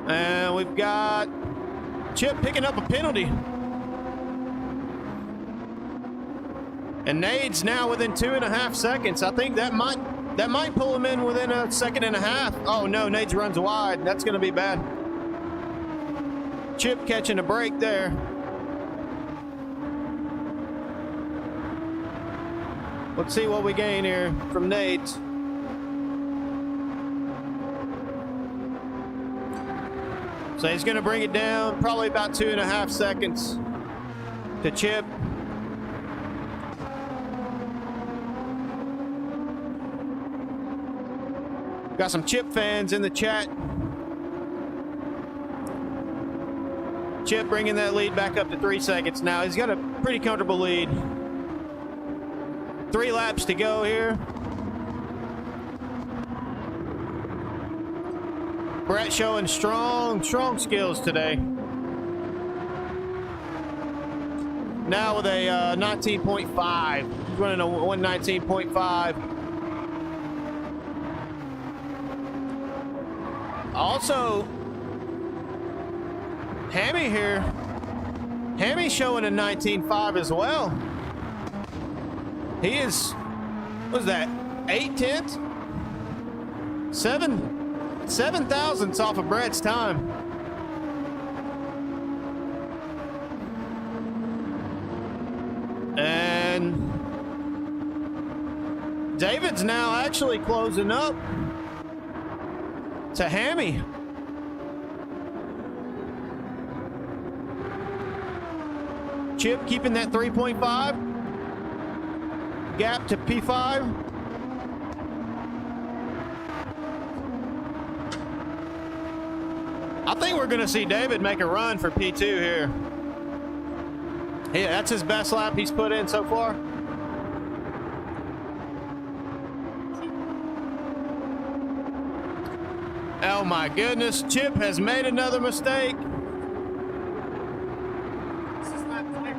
S2: And we've got Chip picking up a penalty. And Nades now within 2.5 seconds. I think that might pull him in within a 1.5 seconds. Oh no, Nades runs wide. That's gonna be bad. Chip catching a break there. Let's see what we gain here from Nades. So he's going to bring it down probably about 2.5 seconds to Chip. Got some Chip fans in the chat. Chip bringing that lead back up to 3 seconds now. He's got a pretty comfortable lead. 3 laps to go here. Brett showing strong skills today. Now with a 19.5. He's running a 119.5. Also, Hammy here. Hammy's showing a 19.5 as well. He is, what is that, 8/10? 7 thousandths off of Brett's time. And David's now actually closing up to Hammy. Chip keeping that 3.5 gap to P5. I think we're going to see David make a run for P2 here. Yeah, that's his best lap he's put in so far. Oh my goodness, Chip has made another mistake.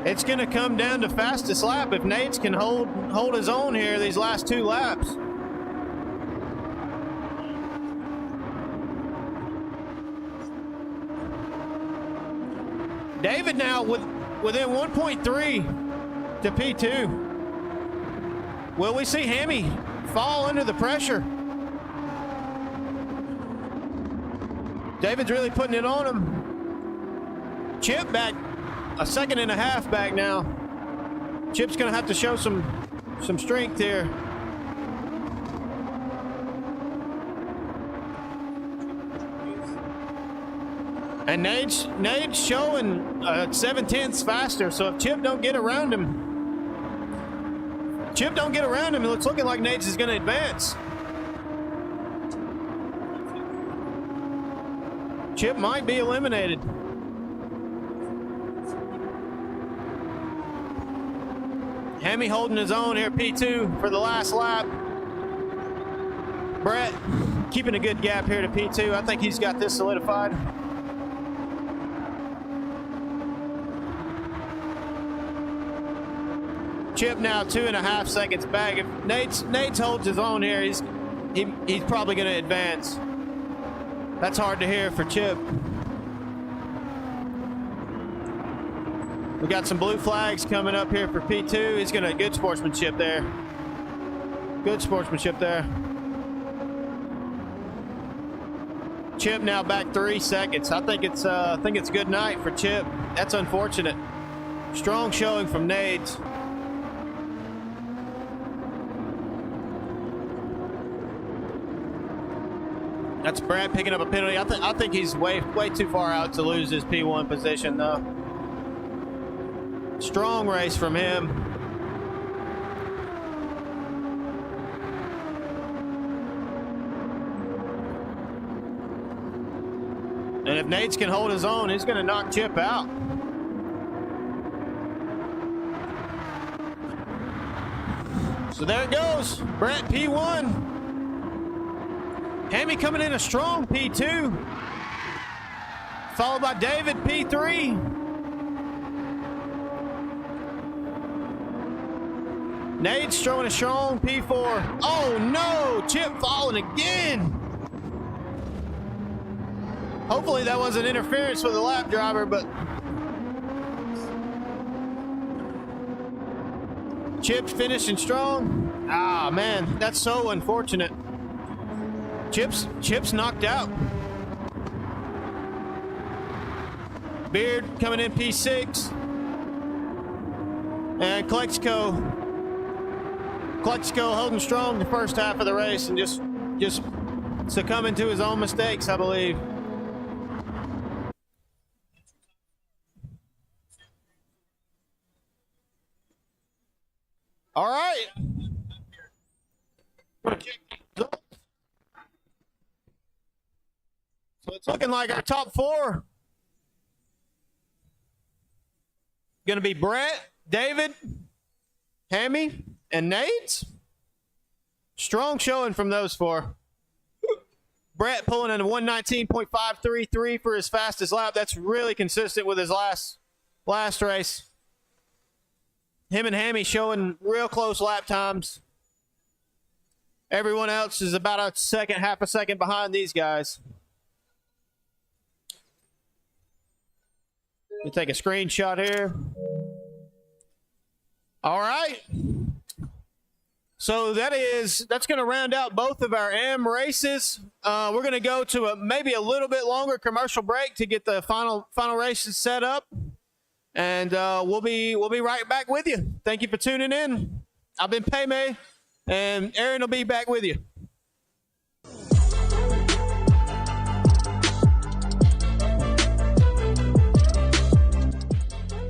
S2: It's going to come down to fastest lap if Nates can hold his own here these last 2 laps. David now within 1.3 to P2. Will we see Hammy fall under the pressure? David's really putting it on him. Chip back a 1.5 seconds back now. Chip's gonna have to show some strength here. And Nate's showing 0.7 faster. So if Chip don't get around him, it's looking like Nate's is gonna advance. Chip might be eliminated. Hammy holding his own here, P2 for the last lap. Brett keeping a good gap here to P2. I think he's got this solidified. Chip now 2.5 seconds back. If Nates holds his own here, he's probably going to advance. That's hard to hear for Chip. We got some blue flags coming up here for P2. He's gonna good sportsmanship there. Good sportsmanship there. Chip now back 3 seconds. I think it's good night for Chip. That's unfortunate. Strong showing from Nades. That's Brad picking up a penalty. I think he's way too far out to lose his P1 position though. Strong race from him. And if Nates can hold his own, he's going to knock Chip out. So there it goes. Brett P1. Hammy coming in a strong P2. Followed by David P3. Nate's throwing a strong P4. Oh no, Chip falling again. Hopefully that wasn't interference with the lap driver, but Chip's finishing strong. Ah man, that's so unfortunate. Chip's knocked out. Beard coming in P6. And Klexico holding strong the first half of the race and just succumbing to his own mistakes, I believe. All right. So it's looking like our top 4 going to be Brett, David, Hammy, and Nate. Strong showing from those 4. Brett pulling in a 1:19.533 for his fastest lap. That's really consistent with his last race. Him and Hammy showing real close lap times. Everyone else is about half a second behind these guys. Let me take a screenshot here. All right. So that's going to round out both of our AM races. We're going to go to maybe a little bit longer commercial break to get the final races set up, and we'll be right back with you. Thank you for tuning in. I've been Paymay, and Aaron will be back with you.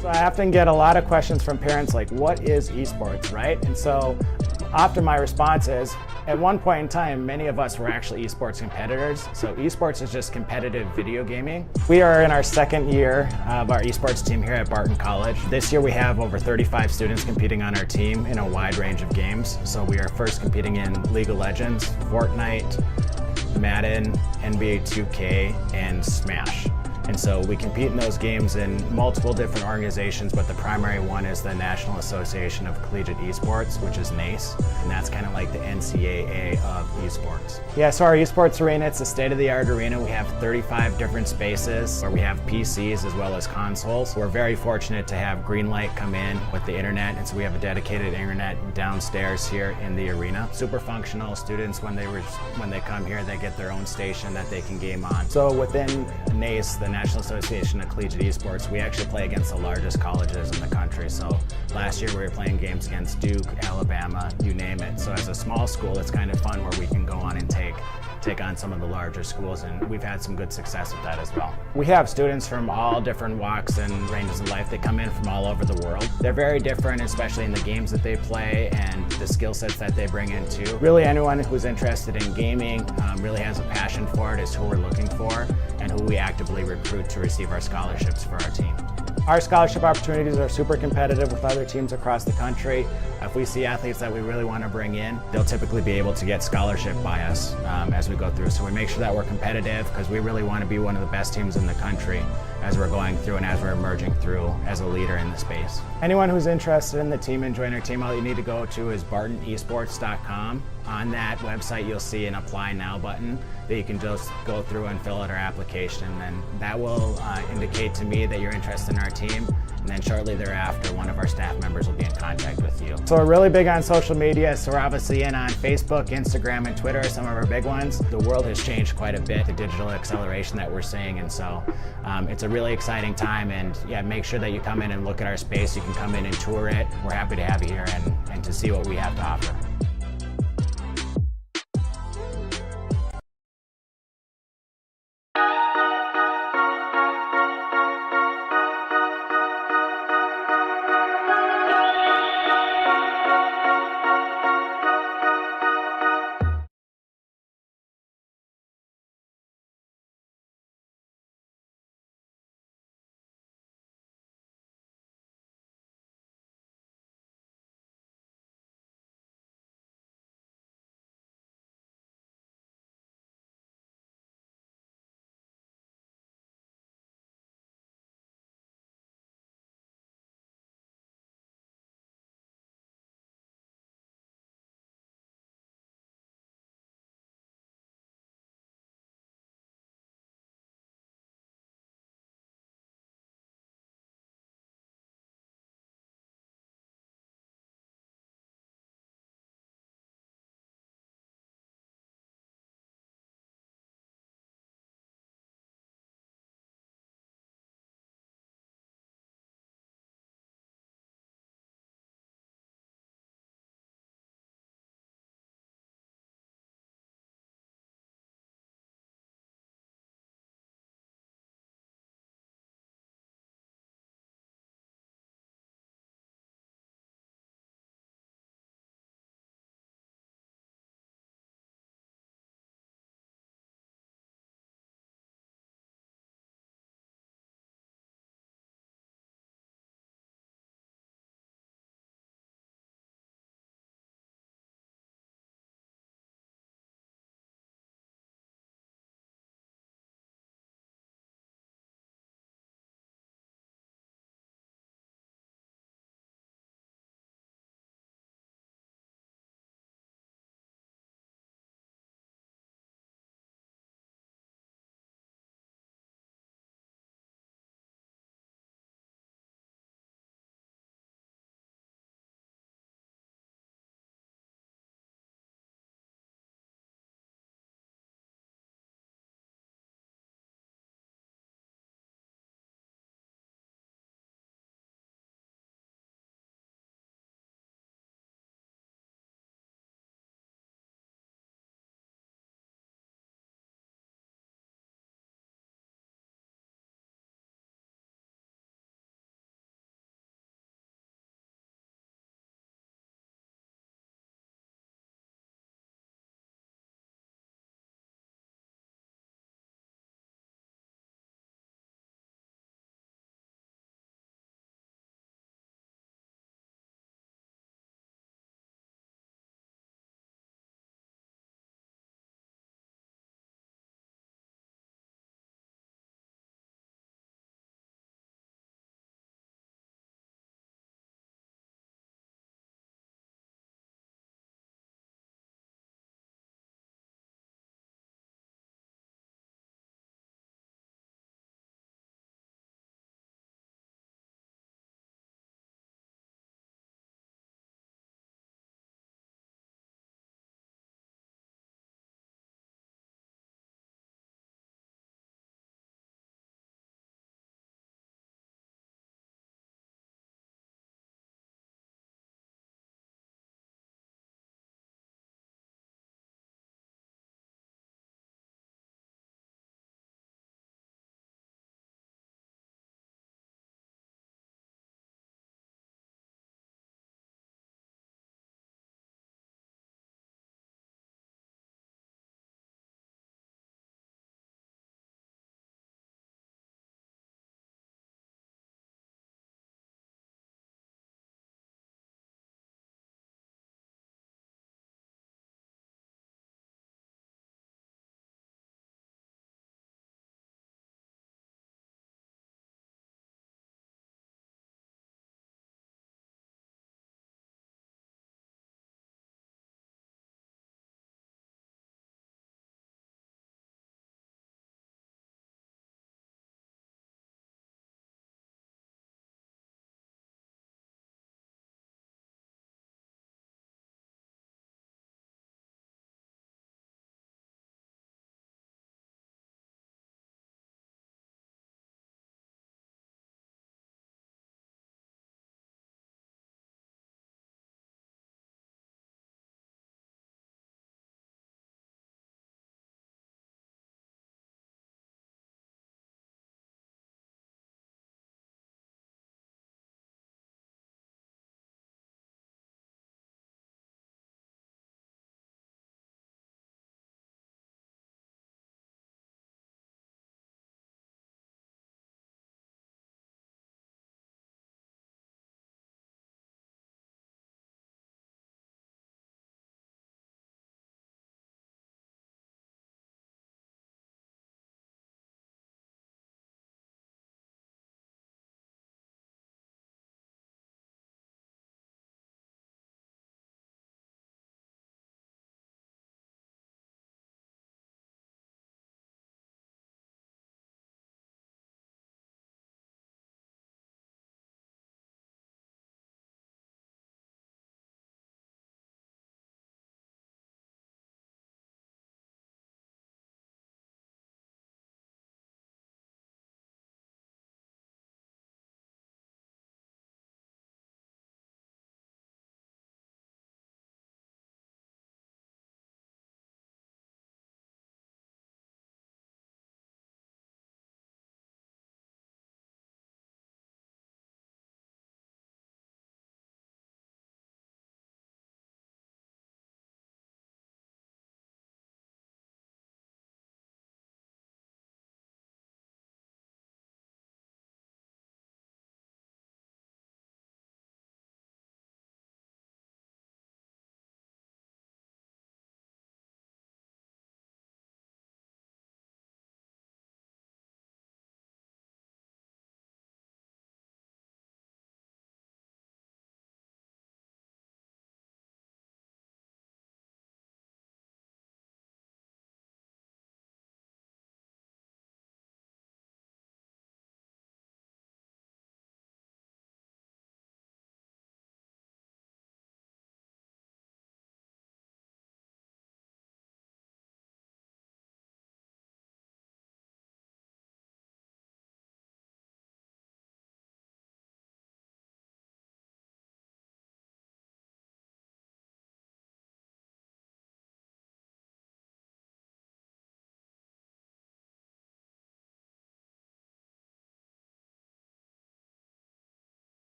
S3: So I often get a lot of questions from parents like, what is esports, right? And so often my response is, At one point in time, many of us were actually esports competitors. So esports is just competitive video gaming. We are in our second year of our esports team here at Barton College. This year we have over 35 students competing on our team in a wide range of games. So we are first competing in League of Legends, Fortnite, Madden, NBA 2K, and Smash. And so we compete in those games in multiple different organizations, but the primary one is the National Association of Collegiate Esports, which is NACE, and that's kind of like the NCAA of esports. Yeah, so our esports arena, it's a state-of-the-art arena. We have 35 different spaces where we have PCs as well as consoles. We're very fortunate to have Greenlight come in with the internet, and so we have a dedicated internet downstairs here in the arena. Super functional. Students, when they come here, they get their own station that they can game on. So within NACE, the National Association of Collegiate Esports, we actually play against the largest colleges in the country. So last year we were playing games against Duke, Alabama, you name it. So as a small school, it's kind of fun where we can go on and take on some of the larger schools, and we've had some good success with that as well. We have students from all different walks and ranges of life. They come in from all over the world. They're very different, especially in the games that they play and the skill sets that they bring in too. Really anyone who's interested in gaming really has a passion for it is who we're looking for and who we actively recruit to receive our scholarships for our team. Our scholarship opportunities are super competitive with other teams across the country. If we see athletes that we really want to bring in, they'll typically be able to get scholarship by us as we go through. So we make sure that we're competitive because we really want to be one of the best teams in the country as we're going through and as we're emerging through as a leader in the space. Anyone who's interested in the team and join our team, all you need to go to is bartonesports.com. On that website, you'll see an Apply Now button that you can just go through and fill out our application. And that will indicate to me that you're interested in our team. And then shortly thereafter, one of our staff members will be in contact with you. So we're really big on social media. So we're obviously in on Facebook, Instagram, and Twitter are some of our big ones. The world has changed quite a bit, the digital acceleration that we're seeing. And so it's a really exciting time. And yeah, make sure that you come in and look at our space. You can come in and tour it. We're happy to have you here and to see what we have to offer.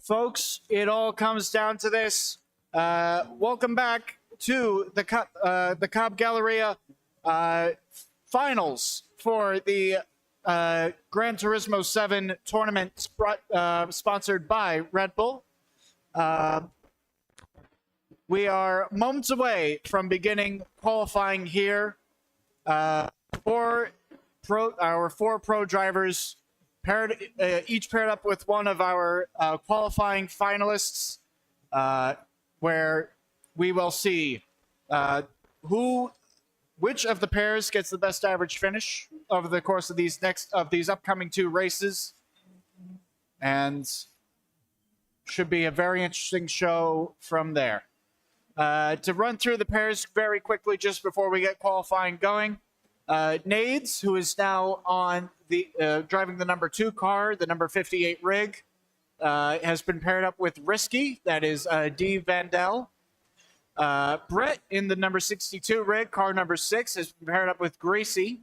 S1: Folks, it all comes down to this. Welcome back to the Cobb Galleria finals for the Gran Turismo 7 tournament sponsored by Red Bull. We are moments away from beginning qualifying here. Our four pro drivers each paired up with one of our qualifying finalists, where we will see which of the pairs gets the best average finish over the course of these upcoming 2 races, and should be a very interesting show from there. To run through the pairs very quickly just before we get qualifying going, Nades, who is now on the driving the number 2 car, the number 58 rig, has been paired up with Risky, that is D. Vandell. Brett in the number 62 rig, car number 6, has been paired up with Greasy.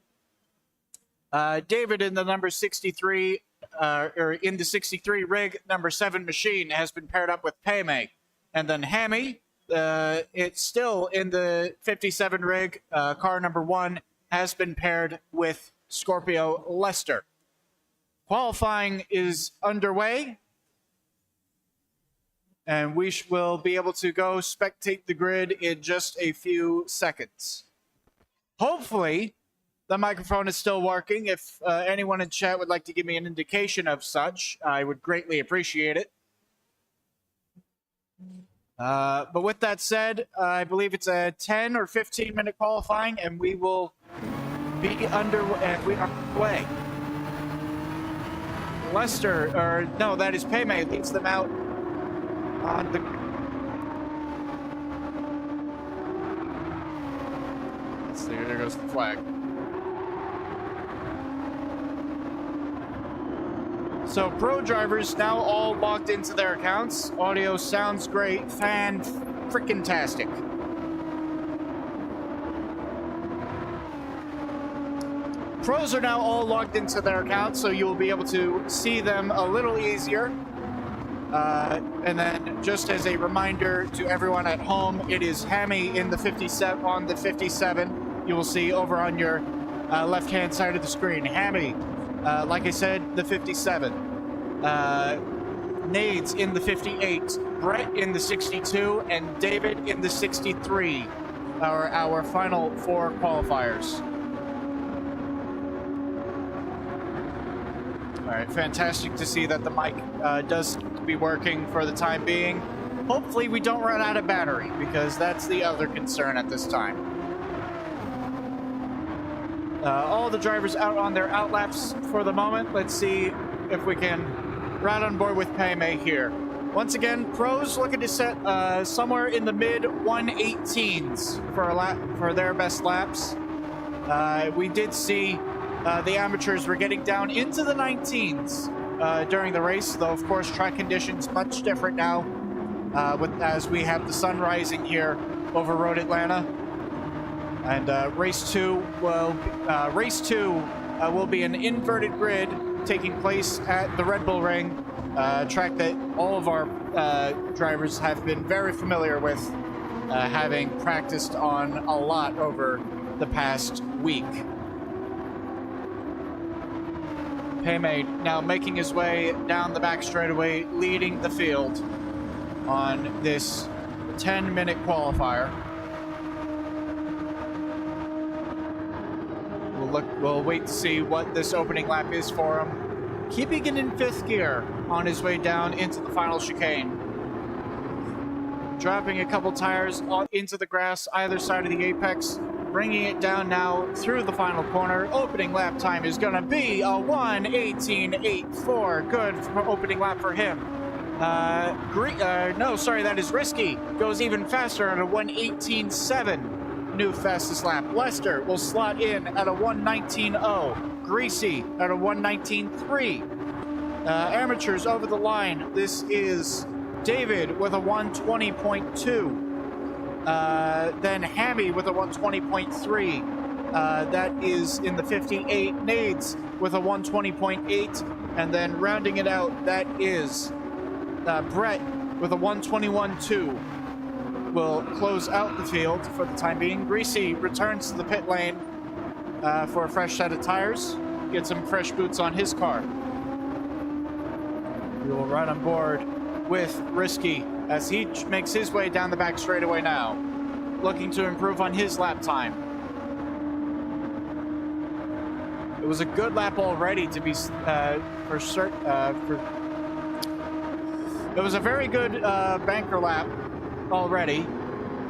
S1: David in the number 63, or in the 63 rig, number 7 machine, has been paired up with Payme. And then Hammy, it's still in the 57 rig, car number 1, has been paired with Scorpio Lester. Qualifying is underway, and we will be able to go spectate the grid in just a few seconds. Hopefully, the microphone is still working. If anyone in chat would like to give me an indication of such, I would greatly appreciate it. But with that said, I believe it's a 10 or 15 minute qualifying, and we will be underway. Lester, or no, that is Payme, leads them out on the... Let's see, there goes the flag. So pro drivers now all logged into their accounts. Audio sounds great. Fan-frickin-tastic. Pros are now all logged into their accounts, so you'll be able to see them a little easier. And then, just as a reminder to everyone at home, it is Hammy in the 57 on the 57. You will see over on your left-hand side of the screen. Hammy, like I said, the 57. Nades in the 58. Brett in the 62, and David in the 63 are our final 4 qualifiers. All right, fantastic to see that the mic does seem to be working for the time being. Hopefully we don't run out of battery, because that's the other concern at this time. All the drivers out on their outlaps for the moment. Let's see if we can ride on board with Payme here. Once again, pros looking to set somewhere in the mid 118s for their best laps. We did see the amateurs were getting down into the 19s during the race, though of course track conditions much different now as we have the sun rising here over Road Atlanta. And race 2 will be an inverted grid taking place at the Red Bull Ring, track that all of our drivers have been very familiar with, having practiced on a lot over the past week. Payme now making his way down the back straightaway, leading the field on this 10-minute qualifier. We'll wait to see what this opening lap is for him. Keeping it in 5th gear on his way down into the final chicane. Dropping a couple tires into the grass either side of the apex. Bringing it down now through the final corner. Opening lap time is going to be a 1:18.84. Good opening lap for him. That is Risky. Goes even faster at a 1:18.7. New fastest lap. Lester will slot in at a 1:19.0. Greasy at a 1:19.3. Amateurs over the line. This is David with a 1:20.2. Then Hammy with a 1:20.3. That is in the 58. Nades with a 1:20.8. And then rounding it out, that is Brett with a 1:21.2 will close out the field for the time being. Greasy returns to the pit lane for a fresh set of tires. Get some fresh boots on his car. We will ride on board with Risky as he makes his way down the back straightaway now, looking to improve on his lap time. It was a good lap already to be it was a very good banker lap already.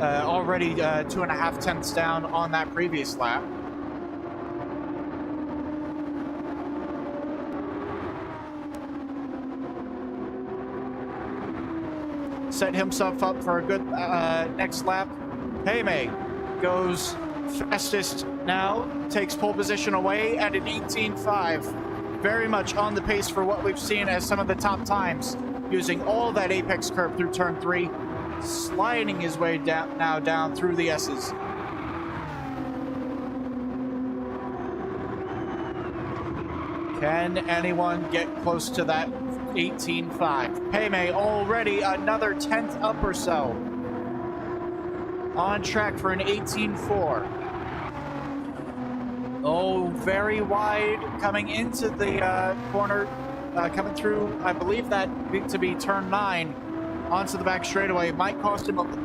S1: Already 2.5 tenths down on that previous lap. Set himself up for a good next lap. Payme goes fastest now, takes pole position away at an 18.5. Very much on the pace for what we've seen as some of the top times, using all that apex curve through turn 3, sliding his way down through the S's. Can anyone get close to that 18.5? Payme already another 10th up or so. On track for an 18.4. Oh, very wide coming into the corner, coming through, I believe that to be turn 9 onto the back straightaway. Might cost him a little.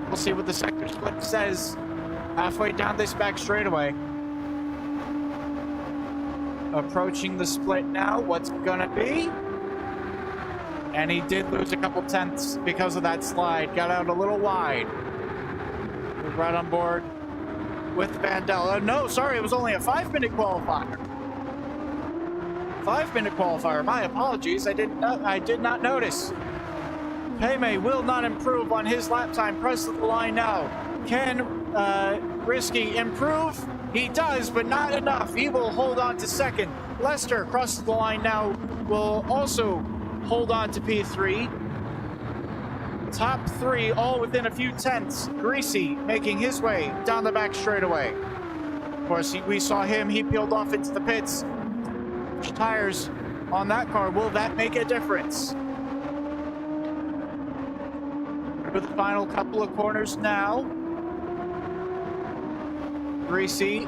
S1: We'll see what the sector split says halfway down this back straightaway. Approaching the split now. What's gonna be? And he did lose a couple tenths because of that slide. Got out a little wide. We're right on board with Vandella. No, sorry, it was only a 5-minute qualifier. 5-minute qualifier. My apologies. I did not notice. Payme will not improve on his lap time. Press the line now. Can Risky improve? He does, but not enough. He will hold on to second. Lester crosses the line now. Will also hold on to P3. Top 3 all within a few tenths. Greasy making his way down the back straightaway. Of course, we saw him. He peeled off into the pits. Tires on that car. Will that make a difference? With the final couple of corners now. Greasy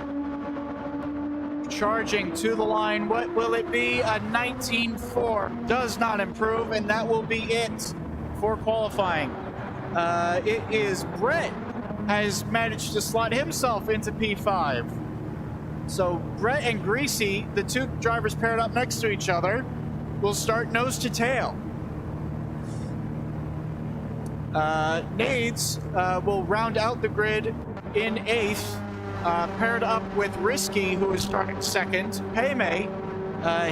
S1: charging to the line. What will it be? A 19.4. Does not improve, and that will be it for qualifying. It is Brett has managed to slot himself into P5. So Brett and Greasy, the two drivers paired up next to each other, will start nose to tail. Nades will round out the grid in 8th, paired up with Risky, who is starting 2nd. Payme,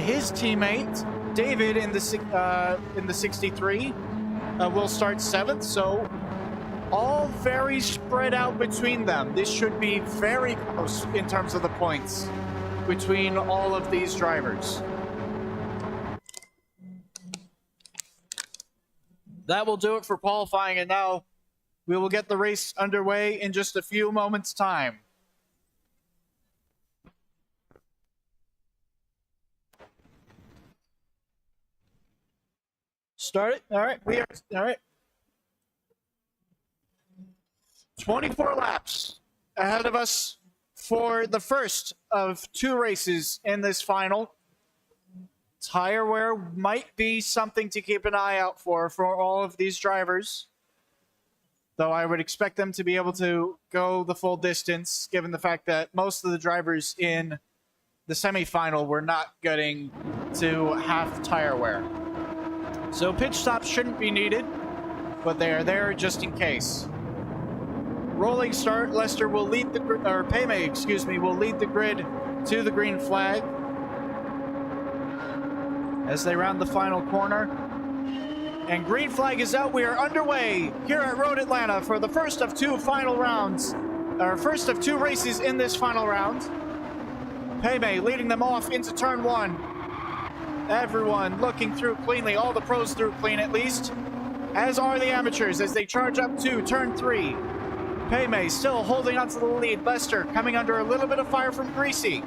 S1: his teammate David in the 63, will start 7th. So all very spread out between them. This should be very close in terms of the points between all of these drivers. That will do it for qualifying, and now we will get the race underway in just a few moments' time. Start it. All right, we are all right. 24 laps ahead of us for the first of 2 races in this final. Tire wear might be something to keep an eye out for all of these drivers, though I would expect them to be able to go the full distance, given the fact that most of the drivers in the semifinal were not getting to half tire wear. So pit stops shouldn't be needed, but they are there just in case. Rolling start, Lester will lead the Payme, excuse me, will lead the grid to the green flag as they round the final corner. And green flag is out. We are underway here at Road Atlanta for the first of 2 final rounds, or first of 2 races in this final round. Payme leading them off into turn 1. Everyone looking through cleanly, all the pros through clean at least, as are the amateurs as they charge up to turn 3. Payme still holding onto the lead. Lester coming under a little bit of fire from Greasy.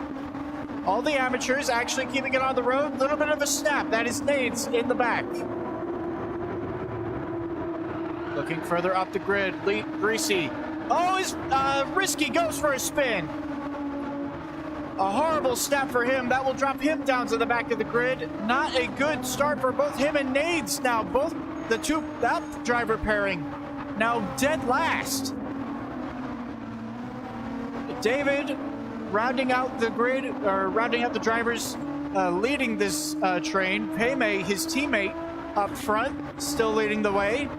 S1: All the amateurs actually keeping it on the road. A little bit of a snap. That is Nades in the back. Looking further up the grid, Greasy. Oh, Risky goes for a spin. A horrible step for him. That will drop him down to the back of the grid. Not a good start for both him and Nades now. Both that driver pairing now dead last. David rounding out the grid, or rounding out the drivers leading this train. Payme, his teammate, up front, still leading the way.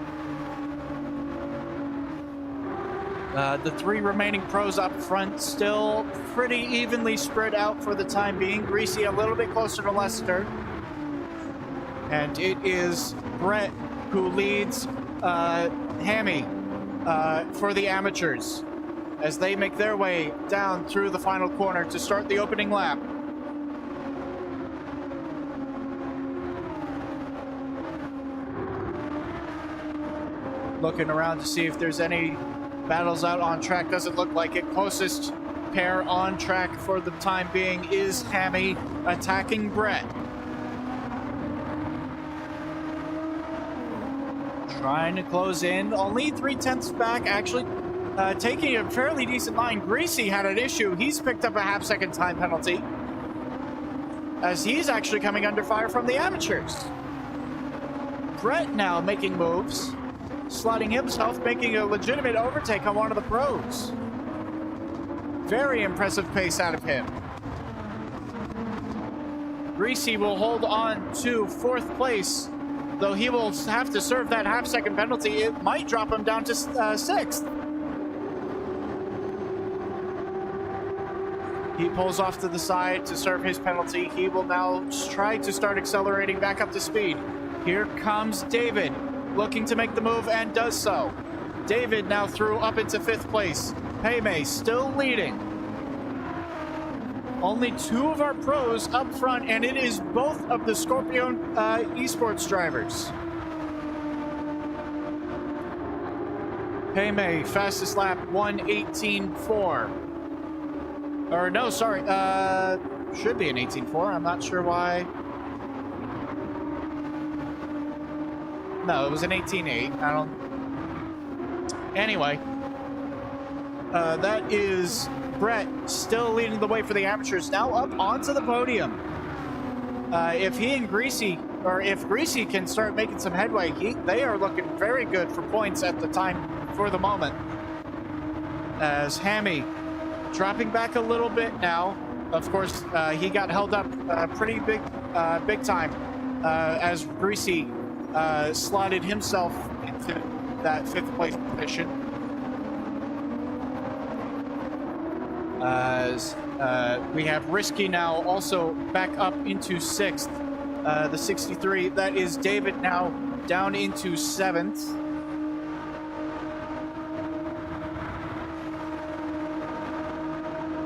S1: The three remaining pros up front still pretty evenly spread out for the time being. Greasy a little bit closer to Lester. And it is Brett who leads Hammy for the amateurs as they make their way down through the final corner to start the opening lap. Looking around to see if there's any battles out on track. Doesn't look like it. Closest pair on track for the time being is Hammy attacking Brett. Trying to close in. Only 3/10 back, actually taking a fairly decent line. Greasy had an issue. He's picked up a half-second time penalty as he's actually coming under fire from the amateurs. Brett now making moves, slotting himself, making a legitimate overtake on one of the pros. Very impressive pace out of him. Greasy will hold on to 4th place, though he will have to serve that half-second penalty. It might drop him down to 6th. He pulls off to the side to serve his penalty. He will now try to start accelerating back up to speed. Here comes David, looking to make the move, and does so. David now through up into 5th place. Payme still leading. Only 2 of our pros up front, and it is both of the Scorpion esports drivers. Payme, fastest lap, 1:18.4. Or no, sorry, should be an 18.4. I'm not sure why. No, it was an 18.8. I don't... Anyway. That is Brett still leading the way for the amateurs. Now up onto the podium. If he and Greasy, or if Greasy can start making some headway, they are looking very good for points at the time, for the moment. As Hammy dropping back a little bit now. Of course, he got held up pretty big time as Greasy slotted himself into that 5th place position. As we have Risky now also back up into 6th. The 63, that is David now down into 7th.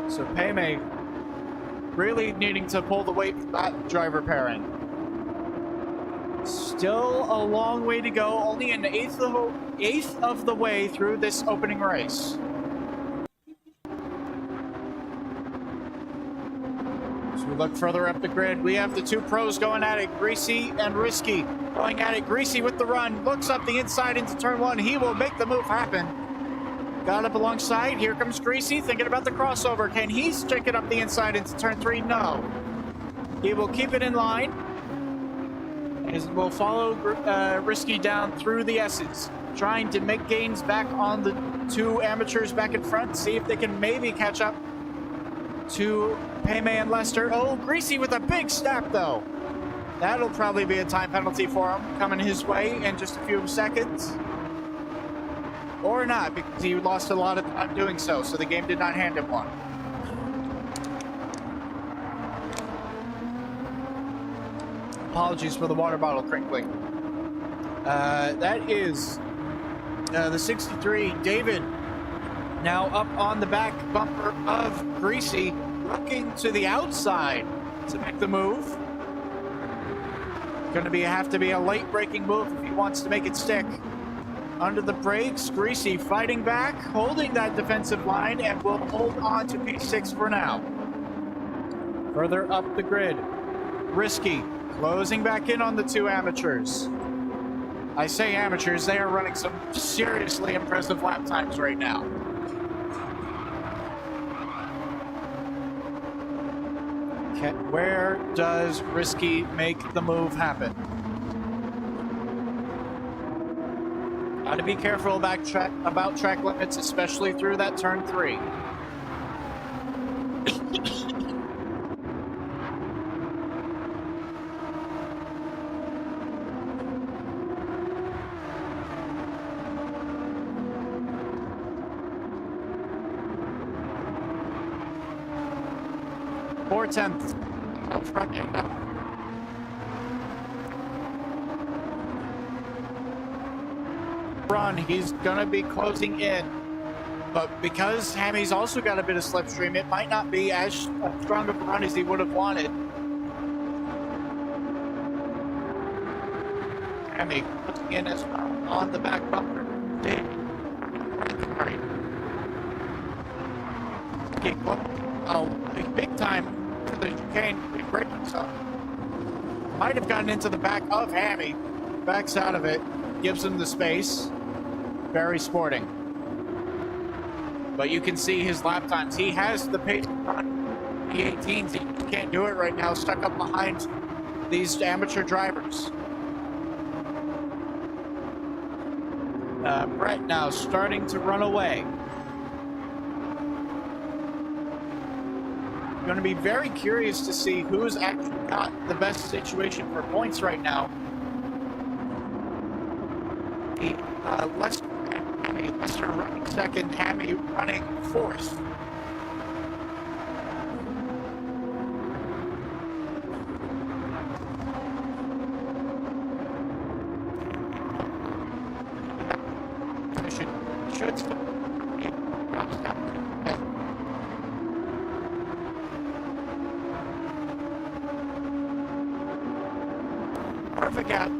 S1: So Payme really needing to pull the weight for that driver pairing. Still a long way to go, only an eighth of the way through this opening race. As we look further up the grid, we have the 2 pros going at it, Greasy and Risky going at it. Greasy with the run, looks up the inside into turn 1. He will make the move happen. Got up alongside. Here comes Greasy, thinking about the crossover. Can he stick it up the inside into turn 3? No. He will keep it in line. As we'll follow Risky down through the S's, trying to make gains back on the 2 amateurs back in front. See if they can maybe catch up to Payme and Lester. Oh, Greasy with a big step, though. That'll probably be a time penalty for him coming his way in just a few seconds. Or not, because he lost a lot of time doing so the game did not hand him one. Apologies for the water bottle crinkling. That is the 63, David, now up on the back bumper of Greasy, looking to the outside to make the move. Going to have to be a late braking move if he wants to make it stick. Under the brakes, Greasy fighting back, holding that defensive line, and will hold on to P6 for now. Further up the grid, Risky closing back in on the 2 amateurs. I say amateurs, they are running some seriously impressive lap times right now. Okay, where does Risky make the move happen? Gotta be careful about track limits, especially through that turn 3. Four-tenths. Run, he's gonna be closing in, but because Hammy's also got a bit of slipstream, it might not be as strong of a run as he would have wanted. Hammy putting in as well on the back bumper. Sorry. Oh, big time to the chicane. Break himself. Might have gotten into the back of Hammy. Backs out of it. Gives him the space. Very sporting. But you can see his lap times. He has the pace on the 18s. He can't do it right now. Stuck up behind these amateur drivers. Brett now starting to run away. Going to be very curious to see who's actually got the best situation for points right now. Lester running second, Hammy running fourth. Should still perfect out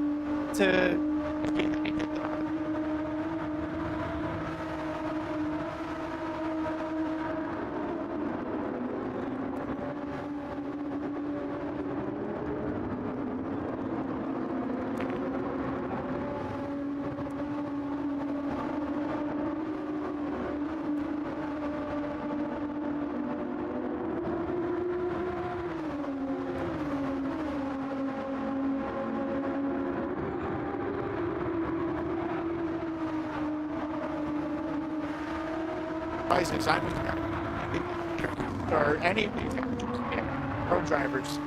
S1: to or any of these pro drivers.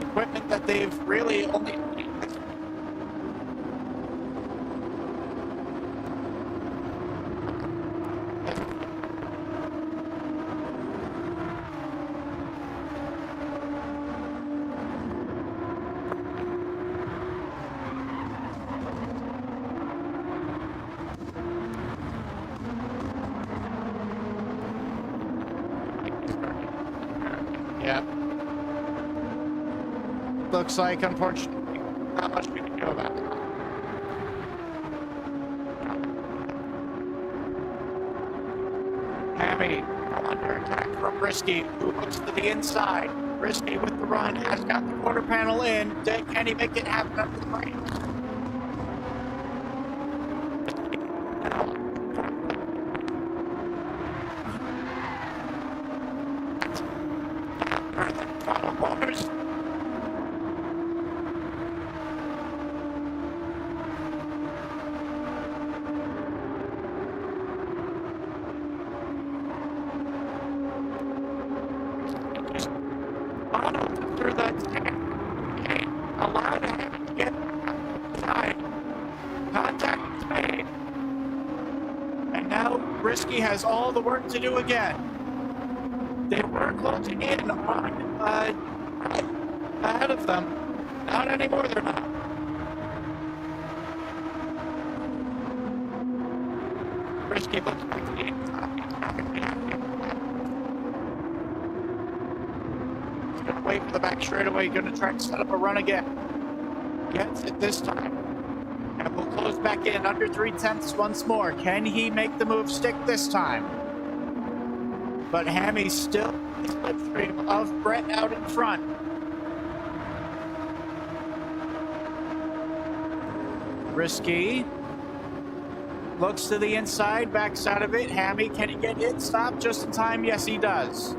S1: Equipment that they've really only looks like, unfortunately, not much we can do about it. Hammy under attack from Risky, who looks to the inside. Risky with the run, has got the quarter panel in. Can he make it happen under the brakes? Risky has all the work to do again. They were closing in on ahead of them. Not anymore, they're not. Risky looks like the inside. He's going to wait for the back straightaway. Going to try to set up a run again. Gets it this time. And we'll close back in under 3/10 once more. Can he make the move stick this time? But Hammy's still in the slipstream of Brett out in front. Risky. Looks to the inside, backs out of it. Hammy, can he get it? Stop just in time. Yes, he does.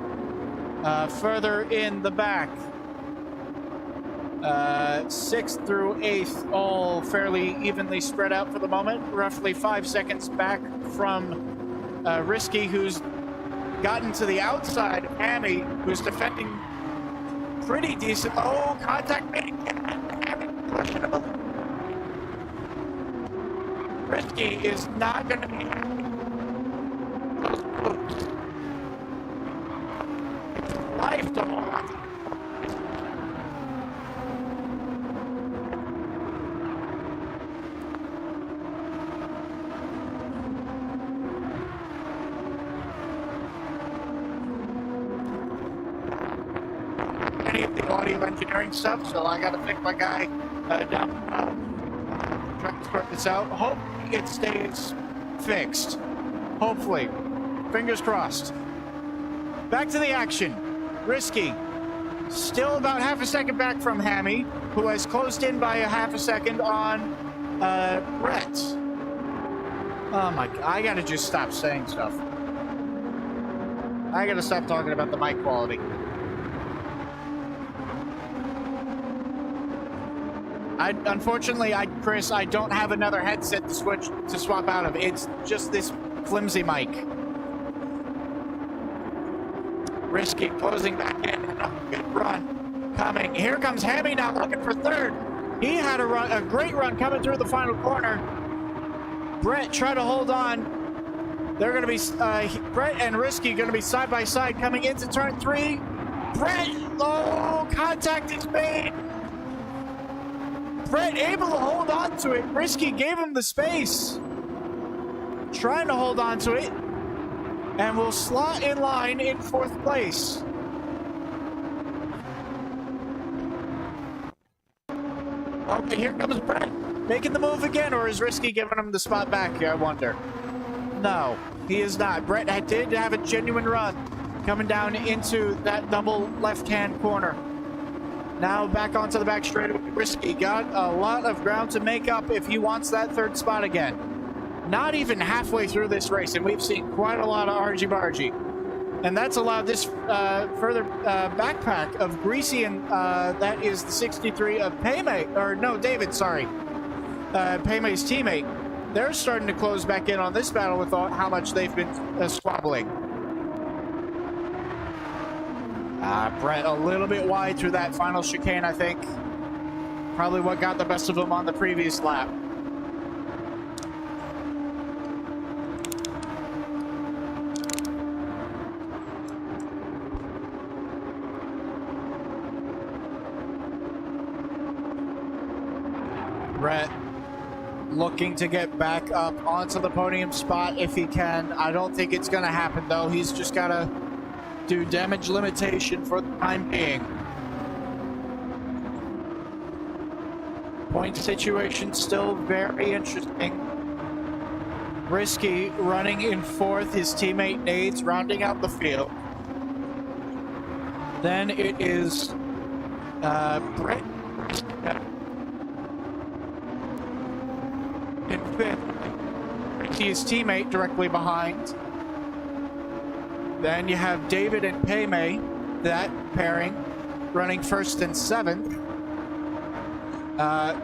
S1: Further in the back. 6th through 8th, all fairly evenly spread out for the moment. Roughly 5 seconds back from Risky, who's gotten to the outside of Hammy, who's defending pretty decent. Oh, contact made again. Questionable. Risky is not going to be happy. It's life to hold on. Any of the audio engineering stuff, so I got to pick my guy down. Try to sort this out. Hope it stays fixed. Hopefully. Fingers crossed. Back to the action. Risky. Still about half a second back from Hammy, who has closed in by a half a second on Brett. Oh my God. I gotta just stop saying stuff. I gotta stop talking about the mic quality. Unfortunately, Chris, I don't have another headset to swap out of. It's just this flimsy mic. Risky closing back in. Good run coming. Here comes Hammy now looking for third. He had a great run coming through the final corner. Brett try to hold on. They're going to be Brett and Risky going to be side by side coming into turn 3. Brett, oh, contact is made. Brett able to hold on to it. Risky gave him the space. Trying to hold on to it. And will slot in line in 4th place. Okay, here comes Brett. Making the move again, or is Risky giving him the spot back, I wonder? No, he is not. Brett did have a genuine run coming down into that double left-hand corner. Now back onto the back straight. Risky got a lot of ground to make up if he wants that 3rd spot again. Not even halfway through this race, and we've seen quite a lot of argy-bargy. And that's allowed this further backpack of Greasy, and that is the 63 of Paymay, or no, David, sorry. Paymay's teammate. They're starting to close back in on this battle with how much they've been squabbling. Brett a little bit wide through that final chicane, I think. Probably what got the best of him on the previous lap. Brett looking to get back up onto the podium spot if he can. I don't think it's going to happen, though. He's just got to do damage limitation for the time being. Point situation still very interesting. Risky running in 4th. His teammate Nades rounding out the field. Then it is Brett in 5th. His teammate directly behind. Then you have David and Paymay, that pairing, running 1st and 7th.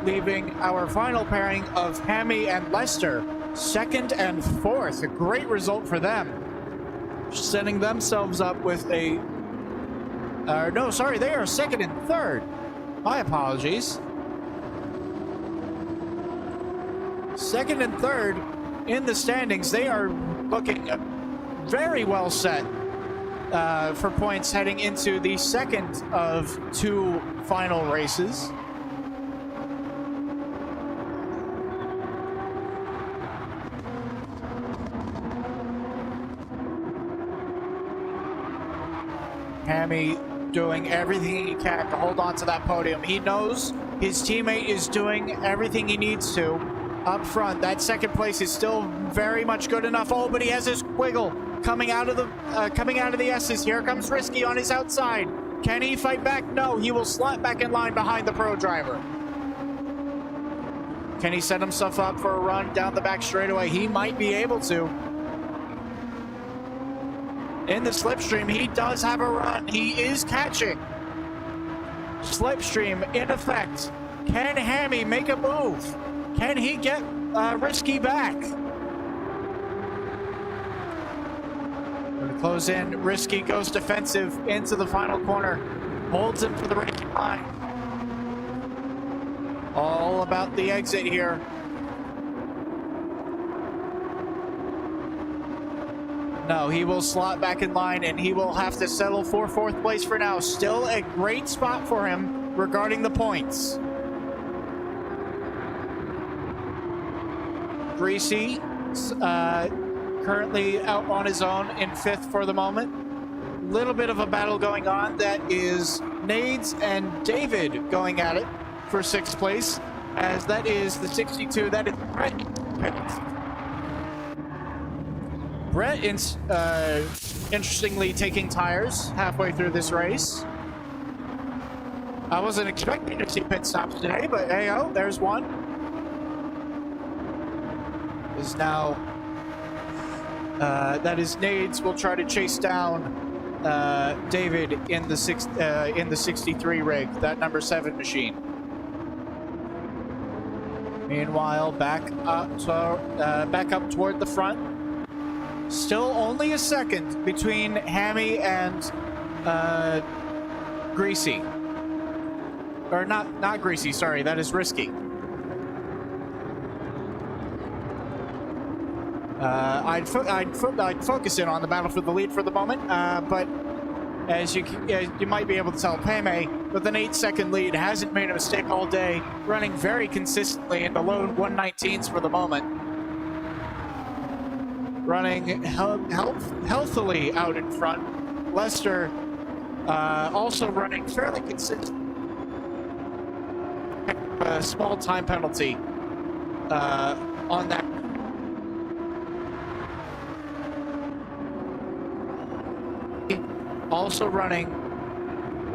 S1: Leaving our final pairing of Hammy and Lester, 2nd and 4th. A great result for them. Setting themselves up with a... no, sorry, they are 2nd and 3rd. My apologies. 2nd and 3rd in the standings. They are looking very well set for points heading into the 2nd of 2 final races. Hammy doing everything he can to hold on to that podium. He knows his teammate is doing everything he needs to up front. That 2nd place is still very much good enough. Oh, but he has his wiggle coming out of the S's. Here comes Risky on his outside. Can he fight back? No, he will slot back in line behind the pro driver. Can he set himself up for a run down the back straightaway? He might be able to. In the slipstream, he does have a run. He is catching. Slipstream in effect. Can Hammy make a move? Can he get Risky back? Going to close in. Risky goes defensive into the final corner. Holds him for the racing line. All about the exit here. No, he will slot back in line, and he will have to settle for 4th place for now. Still a great spot for him regarding the points. Greasy, currently out on his own in 5th for the moment. Little bit of a battle going on. That is Nades and David going at it for 6th place, as that is the 62. That is Brett, interestingly, taking tires halfway through this race. I wasn't expecting to see pit stops today, but hey, oh, there's one. Is now, that is Nades will try to chase down David in the 63 rig, that number 7 machine. Meanwhile, back up toward the front. Still only a second between Hammy and Greasy. Or not Greasy, sorry, that is Risky. I'd focus in on the battle for the lead for the moment, but as you might be able to tell, Pame, with an 8-second lead, hasn't made a mistake all day, running very consistently in the low 119s for the moment. Running healthily out in front. Lester also running fairly consistent. A small time penalty on that. Also running,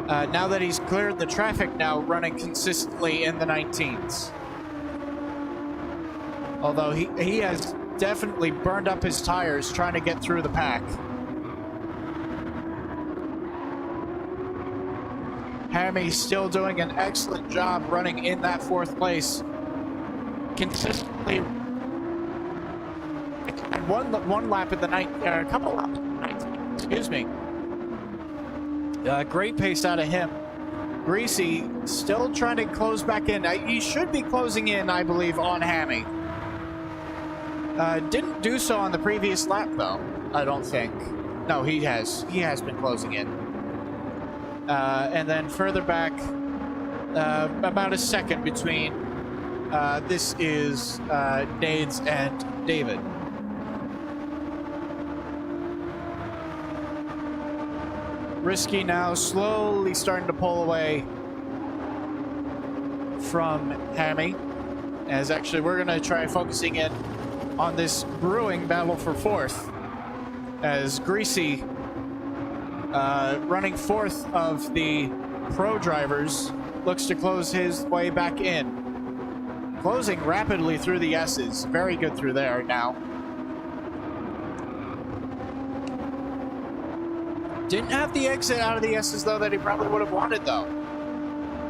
S1: now that he's cleared the traffic now, running consistently in the 19s. Although he has definitely burned up his tires trying to get through the pack. Hammy still doing an excellent job running in that 4th place. Consistently. And one lap at the night, a couple laps at the night, excuse me. Great pace out of him. Greasy still trying to close back in. He should be closing in, I believe, on Hammy. Didn't do so on the previous lap, though, I don't think. No, he has. He has been closing in. And then further back, about a second between, this is Nades and David. Risky now slowly starting to pull away from Hammy. As actually we're going to try focusing in on this brewing battle for 4th. As Greasy, running 4th of the pro drivers, looks to close his way back in. Closing rapidly through the S's. Very good through there now. Didn't have the exit out of the S's, though, that he probably would have wanted, though.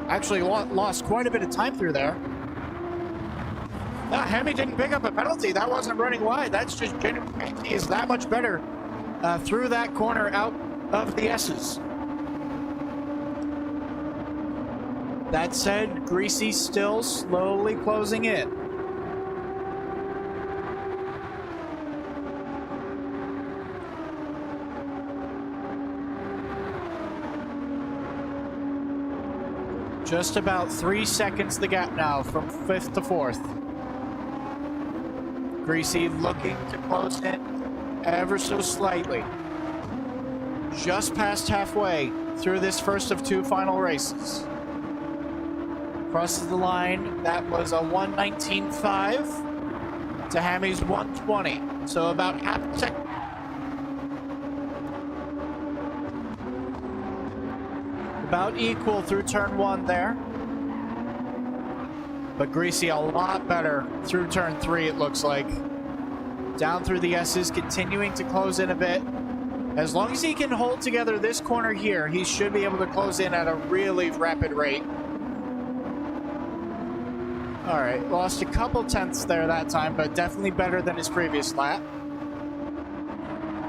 S1: Actually lost quite a bit of time through there. Hammy didn't pick up a penalty. That wasn't running wide. That's just genuine. He is that much better through that corner out of the S's. That said, Greasy still slowly closing in. Just about 3 seconds the gap now from 5th to 4th. Greasy looking to close in ever so slightly. Just past halfway through this first of 2 final races. Crosses the line. That was a 1:19.5 to Hammy's 1:20. So about half a second. About equal through turn 1 there. But Greasy a lot better through turn 3, it looks like. Down through the S's, continuing to close in a bit. As long as he can hold together this corner here, he should be able to close in at a really rapid rate. All right, lost a couple tenths there that time, but definitely better than his previous lap.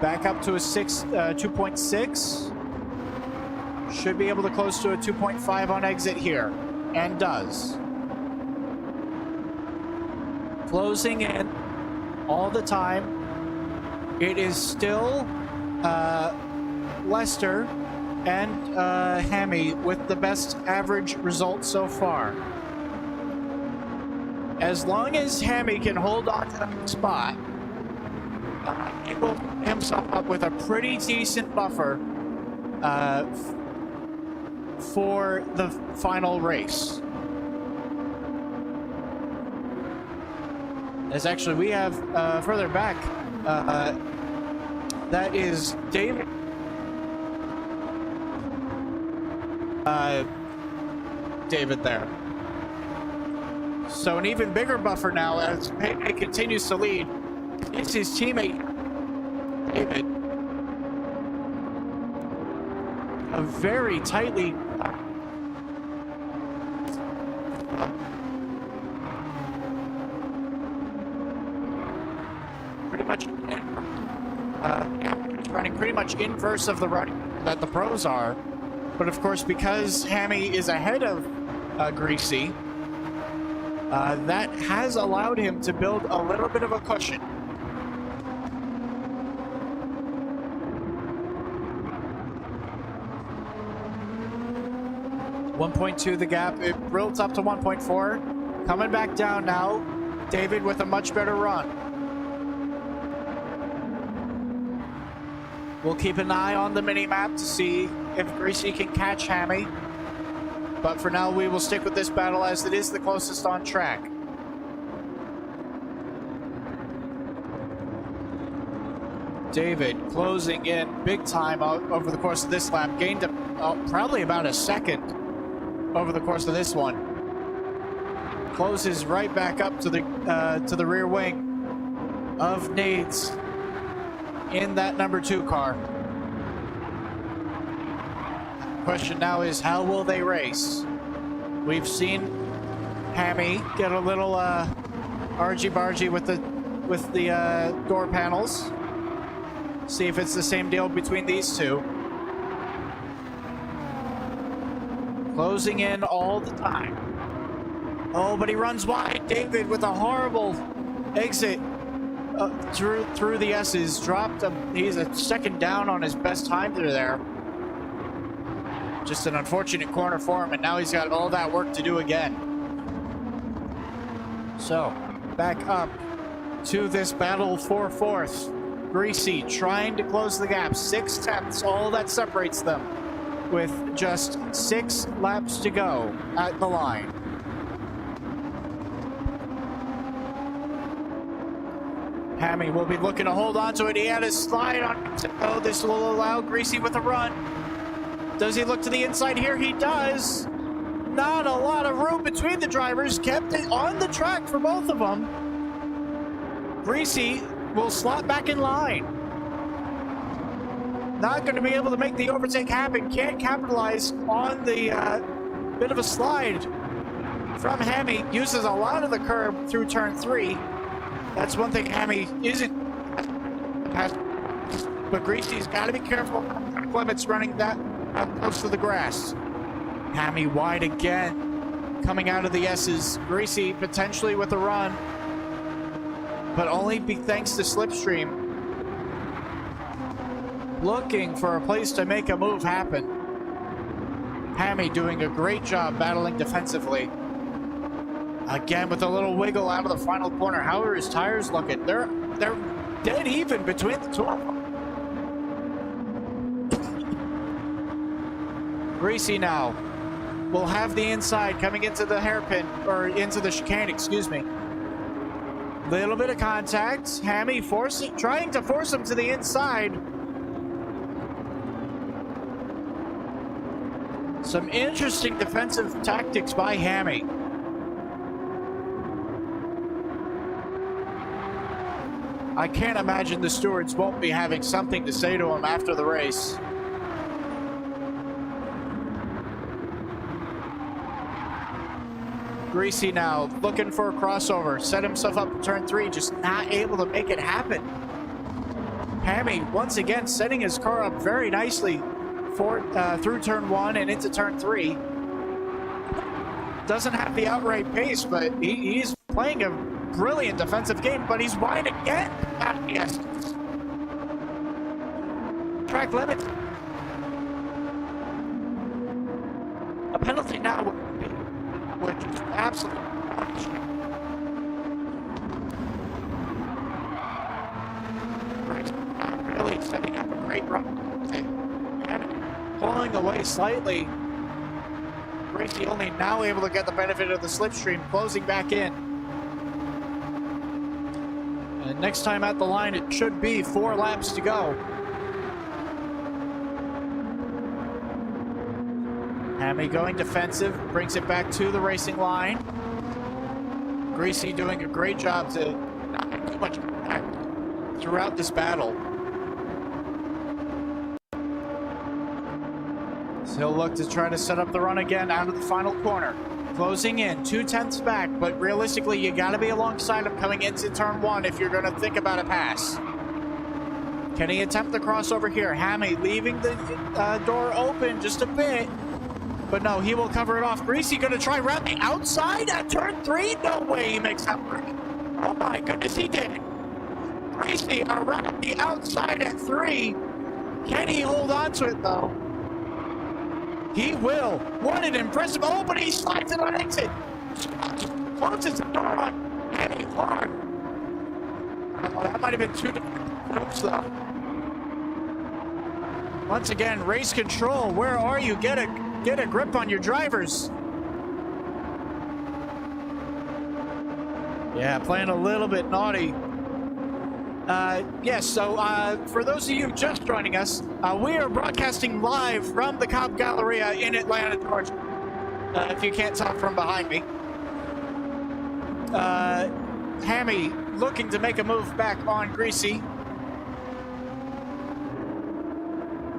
S1: Back up to a 2.6. Should be able to close to a 2.5 on exit here, and does. Closing in all the time. It is still Lester and Hammy with the best average result so far. As long as Hammy can hold on to that spot, he will put himself up with a pretty decent buffer for the final race. As actually we have further back, that is David. David there. So an even bigger buffer now as Payday continues to lead. It's his teammate, David. A very tightly... pretty much running pretty much inverse of the run that the pros are. But of course, because Hammy is ahead of Greasy, that has allowed him to build a little bit of a cushion. .2 the gap. It builds up to 1.4. Coming back down now. David with a much better run. We'll keep an eye on the mini-map to see if Greasy can catch Hammy. But for now, we will stick with this battle as it is the closest on track. David closing in big time over the course of this lap. Gained probably about a second over the course of this one. Closes right back up to the rear wing of Nades in that number 2 car. Question now is, how will they race? We've seen Hammy get a little argy-bargy with the door panels. See if it's the same deal between these two. Closing in all the time. Oh, but he runs wide. David with a horrible exit through the S's. Dropped him. He's a second down on his best time through there. Just an unfortunate corner for him, and now he's got all that work to do again. So, back up to this battle for 4th. Greasy trying to close the gap. 6 tenths, all that separates them, with just 6 laps to go at the line. Hammy will be looking to hold on to it. He had a slide on. Oh, this will allow Greasy with a run. Does he look to the inside here? He does. Not a lot of room between the drivers. Kept it on the track for both of them. Greasy will slot back in line. Not going to be able to make the overtake happen. Can't capitalize on the bit of a slide from Hammy. Uses a lot of the curb through turn 3. That's one thing Hammy isn't. But Greasy's got to be careful. Clement's running that close to the grass. Hammy wide again. Coming out of the S's. Greasy potentially with a run. But only thanks to Slipstream. Looking for a place to make a move happen. Hammy doing a great job battling defensively. Again with a little wiggle out of the final corner. How are his tires looking? They're dead even between the two of them. Greasy now will have the inside coming into the hairpin, or into the chicane, excuse me. Little bit of contact. Hammy trying to force him to the inside. Some interesting defensive tactics by Hammy. I can't imagine the stewards won't be having something to say to him after the race. Greasy now looking for a crossover, set himself up in turn 3, just not able to make it happen. Hammy once again setting his car up very nicely for through turn 1 and into turn 3. Doesn't have the outright pace, but he's playing a brilliant defensive game, but he's wide again. Yes. Track limit. A penalty now which is absolutely really setting up a great run. And pulling away slightly. Gracie only now able to get the benefit of the slipstream, closing back in. And next time at the line, it should be 4 laps to go. Hammy going defensive, brings it back to the racing line. Greasy doing a great job to not make too much impact throughout this battle. So he'll look to try to set up the run again out of the final corner. Closing in, 2/10 back, but realistically, you gotta be alongside him coming into turn 1 if you're gonna think about a pass. Can he attempt the crossover here? Hammy leaving the door open just a bit. But no, he will cover it off. Greasy gonna try around the outside at turn 3? No way he makes that work. Oh my goodness, he did it. Greasy around the outside at 3. Can he hold on to it though? He will. What an impressive, oh, but he slides it on exit. Closes the door on Hammy hard. Oh, that might have been 2 groups though. Once again, race control, where are you? Get a grip on your drivers. Yeah, playing a little bit naughty. Yes, so for those of you just joining us, we are broadcasting live from the Cobb Galleria in Atlanta, Georgia. If you can't tell from behind me. Hammy looking to make a move back on Greasy.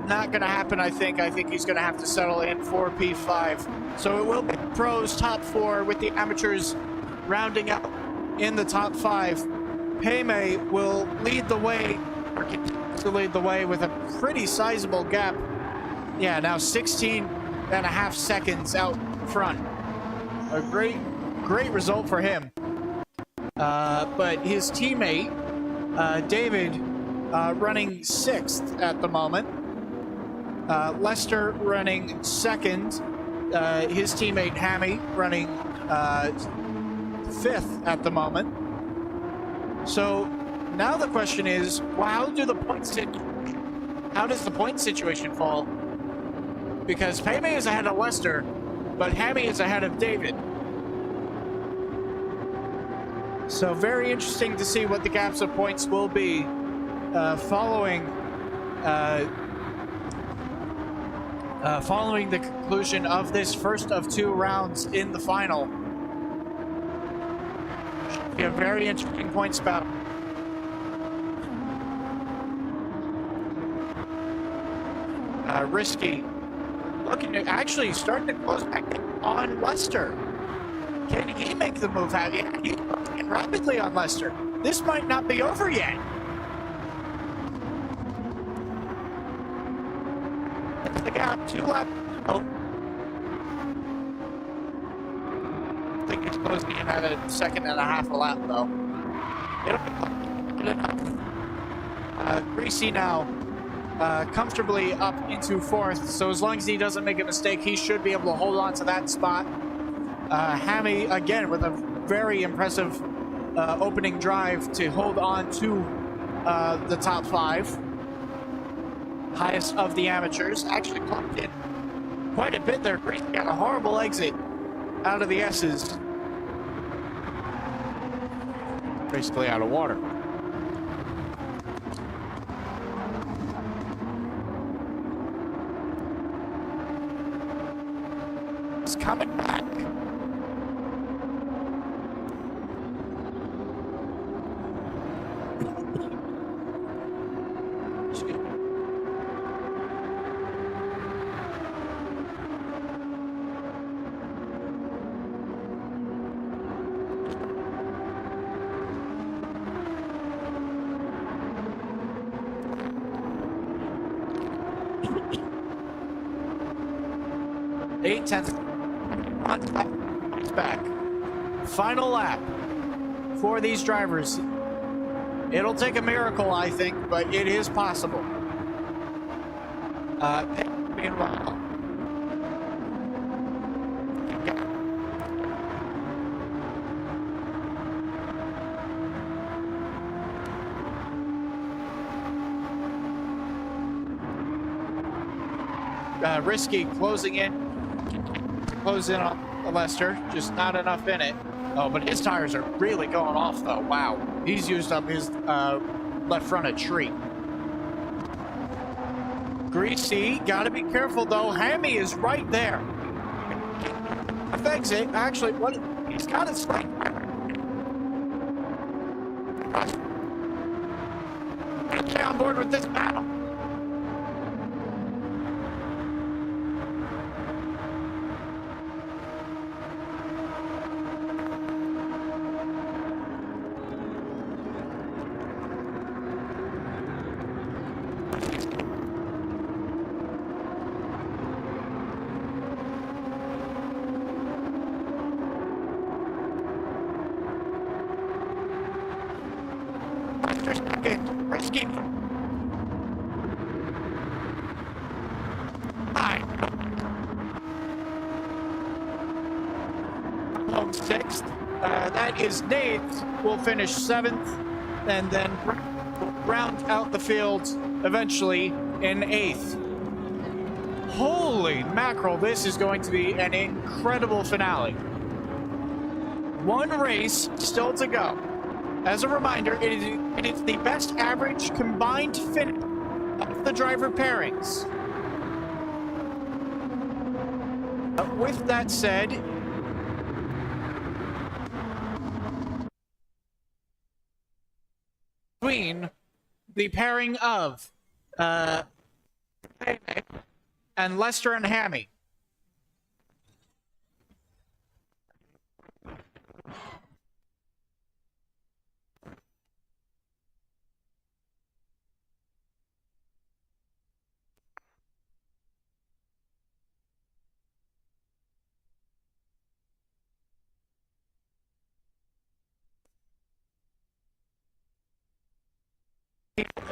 S1: Not going to happen, I think. I think he's going to have to settle in for P5. So it will be pros top 4 with the amateurs rounding up in the top 5. Payme will lead the way, or continues to lead the way with a pretty sizable gap. Yeah, now 16.5 seconds out front. A great result for him. But his teammate, David, running 6th at the moment. Lester running 2nd. His teammate Hammy running 5th at the moment. So now the question is, well, how does the point situation fall? Because Payme is ahead of Lester, but Hammy is ahead of David. So very interesting to see what the gaps of points will be following the conclusion of this first of 2 rounds in the final. Should be a very interesting points battle. Risky looking to actually start to close back on Lester. Can he make the move? Yeah, he's looking rapidly on Lester. This might not be over yet. That's the gap. 2 laps. Oh. I think it's closing in at a 2.5 a lap, though. It'll be good enough. Greasy now comfortably up into 4th, so as long as he doesn't make a mistake, he should be able to hold on to that spot. Hammy, again, with a very impressive opening drive to hold on to the top 5. Highest of the amateurs. Actually clocked in quite a bit there. Greasy got a horrible exit out of the S's. Basically out of water. It's coming back. 8/10. It's back. Final lap for these drivers. It'll take a miracle, I think, but it is possible. Meanwhile, Risky closing in on Lester, just not enough in it. Oh, but his tires are really going off though. Wow, he's used up his left front a treat. Greasy, gotta be careful though. Hammy is right there. Exit. Actually, what he's got it straight. Get on board with this battle. Risky. Home sixth. That is Nate. Will finish 7th, and then round out the field eventually in 8th. Holy mackerel! This is going to be an incredible finale. One race still to go. As a reminder, it is the best average combined finish of the driver pairings. With that said, between the pairing of and Lester and Hammy.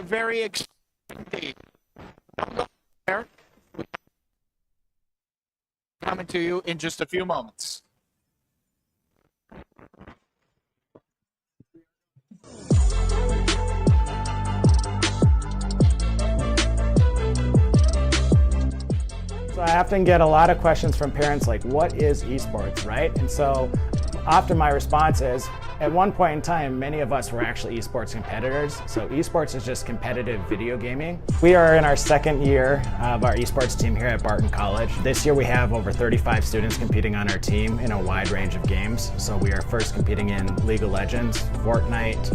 S1: Very exciting. Coming to you in just a few moments.
S3: So I often get a lot of questions from parents like, what is esports, right? And so often my response is, at one point in time, many of us were actually esports competitors. So esports is just competitive video gaming. We are in our second year of our esports team here at Barton College. This year we have over 35 students competing on our team in a wide range of games. So we are first competing in League of Legends, Fortnite,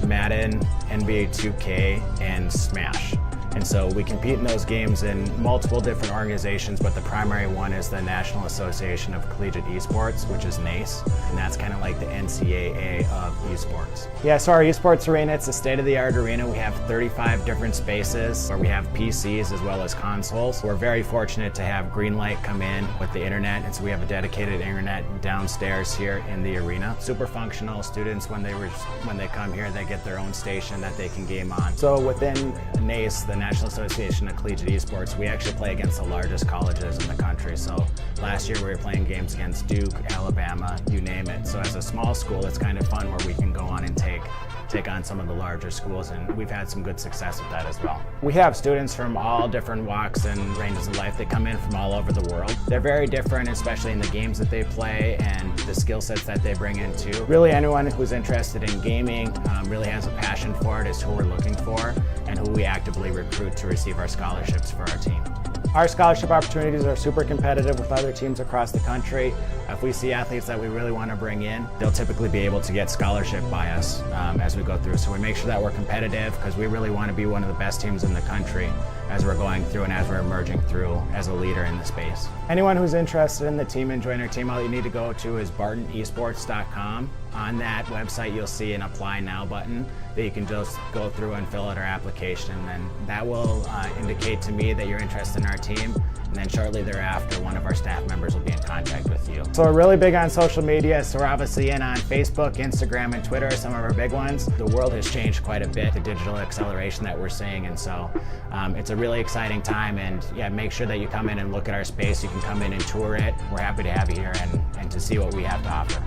S3: Madden, NBA 2K, and Smash. And so we compete in those games in multiple different organizations, but the primary one is the National Association of Collegiate Esports, which is NACE, and that's kind of like the NCAA of esports. Yeah, so our esports arena, it's a state-of-the-art arena. We have 35 different spaces where we have PCs as well as consoles. We're very fortunate to have Greenlight come in with the internet, and so we have a dedicated internet downstairs here in the arena. Super functional. Students, when they come here, they get their own station that they can game on. So within NACE, the National Association of Collegiate Esports, we actually play against the largest colleges in the country. So last year we were playing games against Duke, Alabama, you name it. So as a small school, it's kind of fun where we can go on and take on some of the larger schools, and we've had some good success with that as well. We have students from all different walks and ranges of life. They come in from all over the world. They're very different, especially in the games that they play and the skill sets that they bring into. Really anyone who's interested in gaming, really has a passion for it is who we're looking for and who we actively recruit to receive our scholarships for our team. Our scholarship opportunities are super competitive with other teams across the country. If we see athletes that we really want to bring in, they'll typically be able to get scholarship by us as we go through. So we make sure that we're competitive because we really want to be one of the best teams in the country as we're going through and as we're emerging through as a leader in the space. Anyone who's interested in the team and join our team, all you need to go to is bartonesports.com. On that website, you'll see an Apply Now button that you can just go through and fill out our application. And that will indicate to me that you're interested in our team. And then shortly thereafter, one of our staff members will be in contact with you. So we're really big on social media. So we're obviously in on Facebook, Instagram, and Twitter are some of our big ones. The world has changed quite a bit, the digital acceleration that we're seeing. And so it's a really exciting time. And yeah, make sure that you come in and look at our space. You can come in and tour it. We're happy to have you here and to see what we have to offer.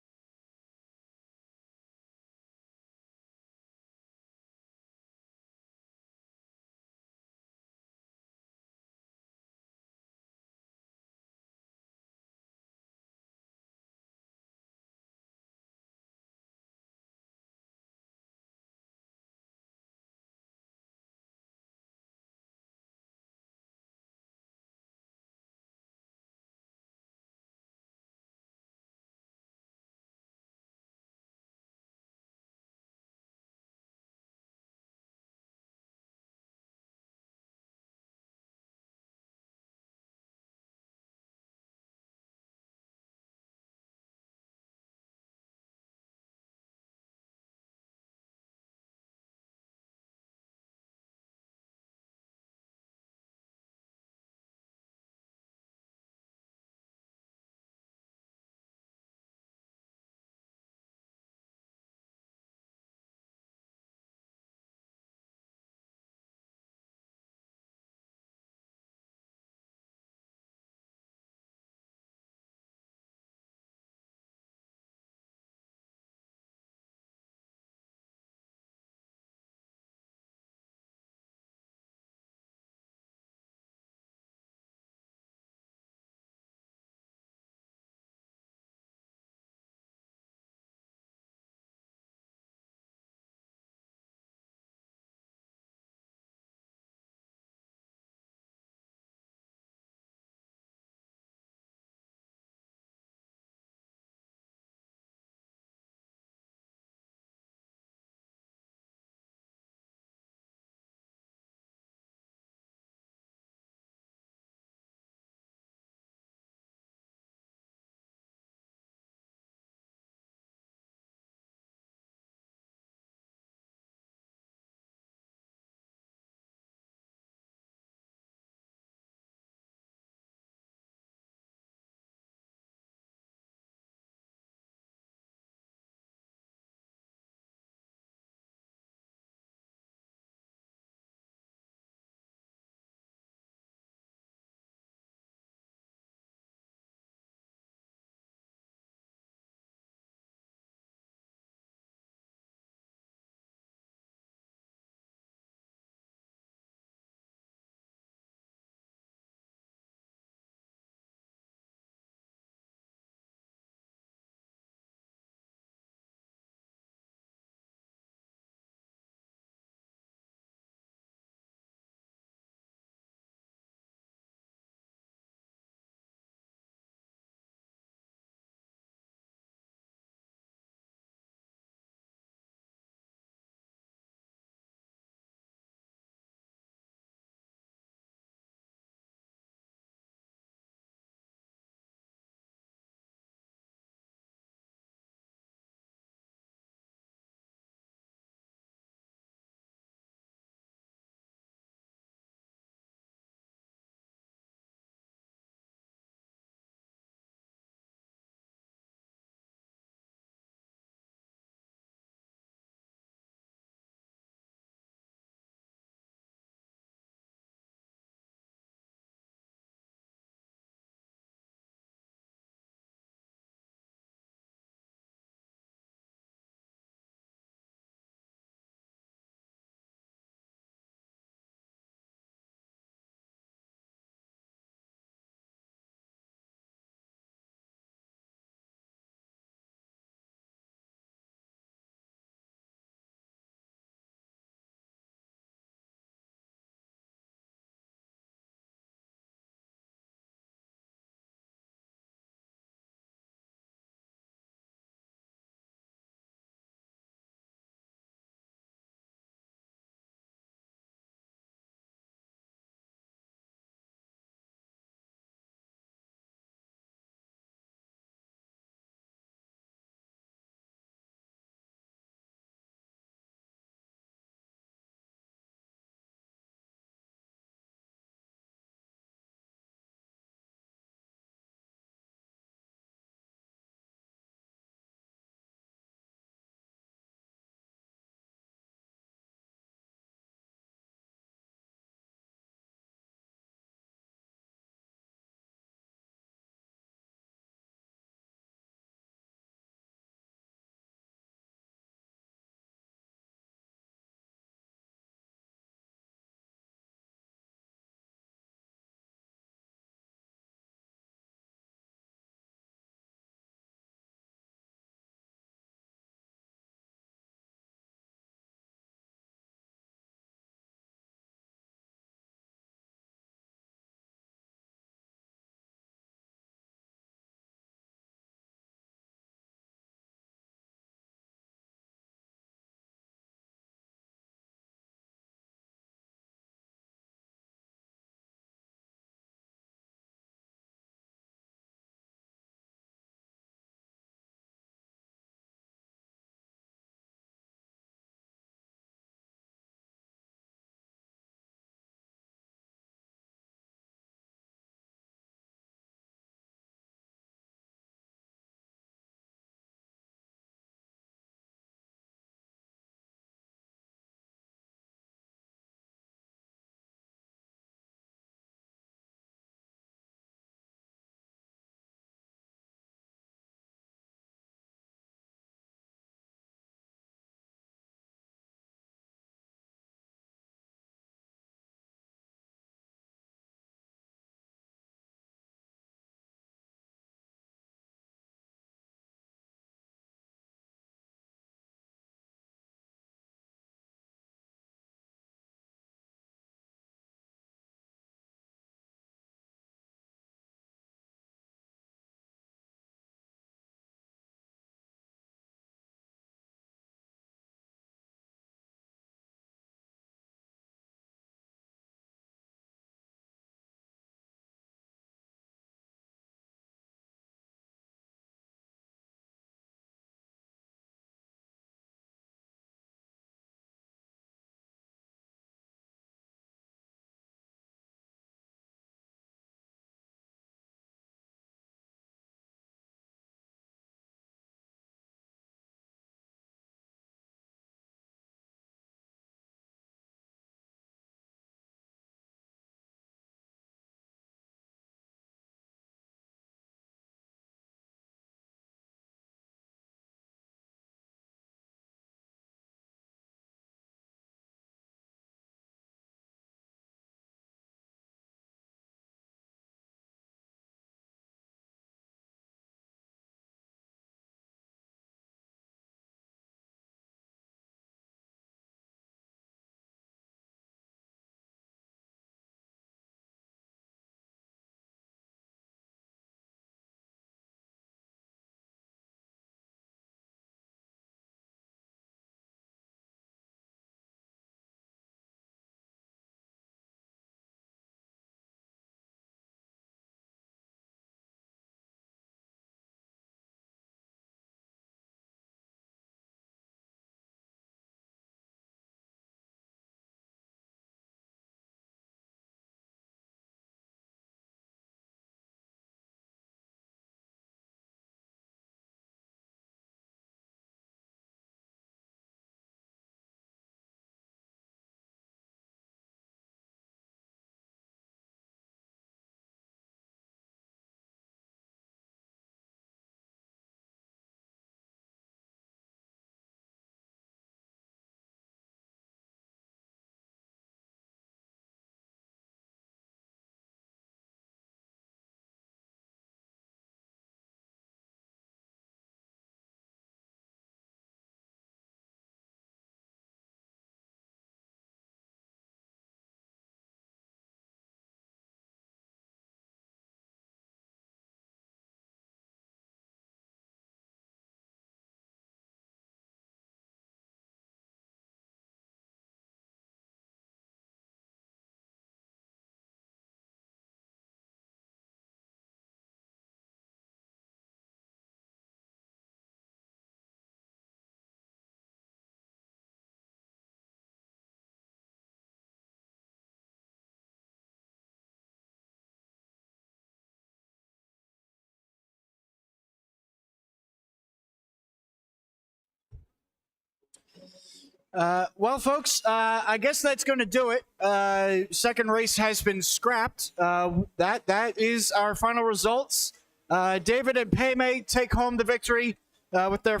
S1: Well, folks, I guess that's going to do it. Second race has been scrapped. That is our final results. David and Paymay take home the victory with their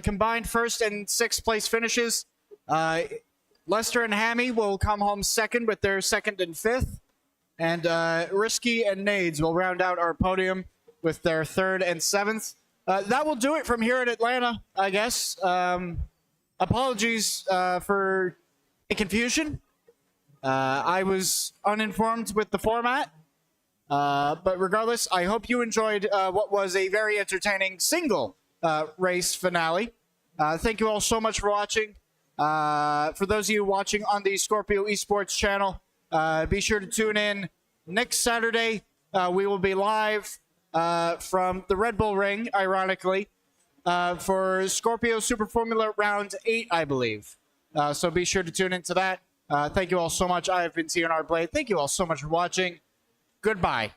S1: combined first and sixth place finishes. Lester and Hammy will come home second with their second and fifth. And Risky and Nades will round out our podium with their third and seventh. That will do it from here in Atlanta, I guess. Apologies for the confusion. I was uninformed with the format. But regardless, I hope you enjoyed what was a very entertaining single race finale. Thank you all so much for watching. For those of you watching on the Scorpio Esports channel, be sure to tune in next Saturday. We will be live from the Red Bull Ring, ironically, for Scorpio Super Formula Round 8, I believe. So be sure to tune into that. Thank you all so much. I have been TNR Blade. Thank you all so much for watching. Goodbye.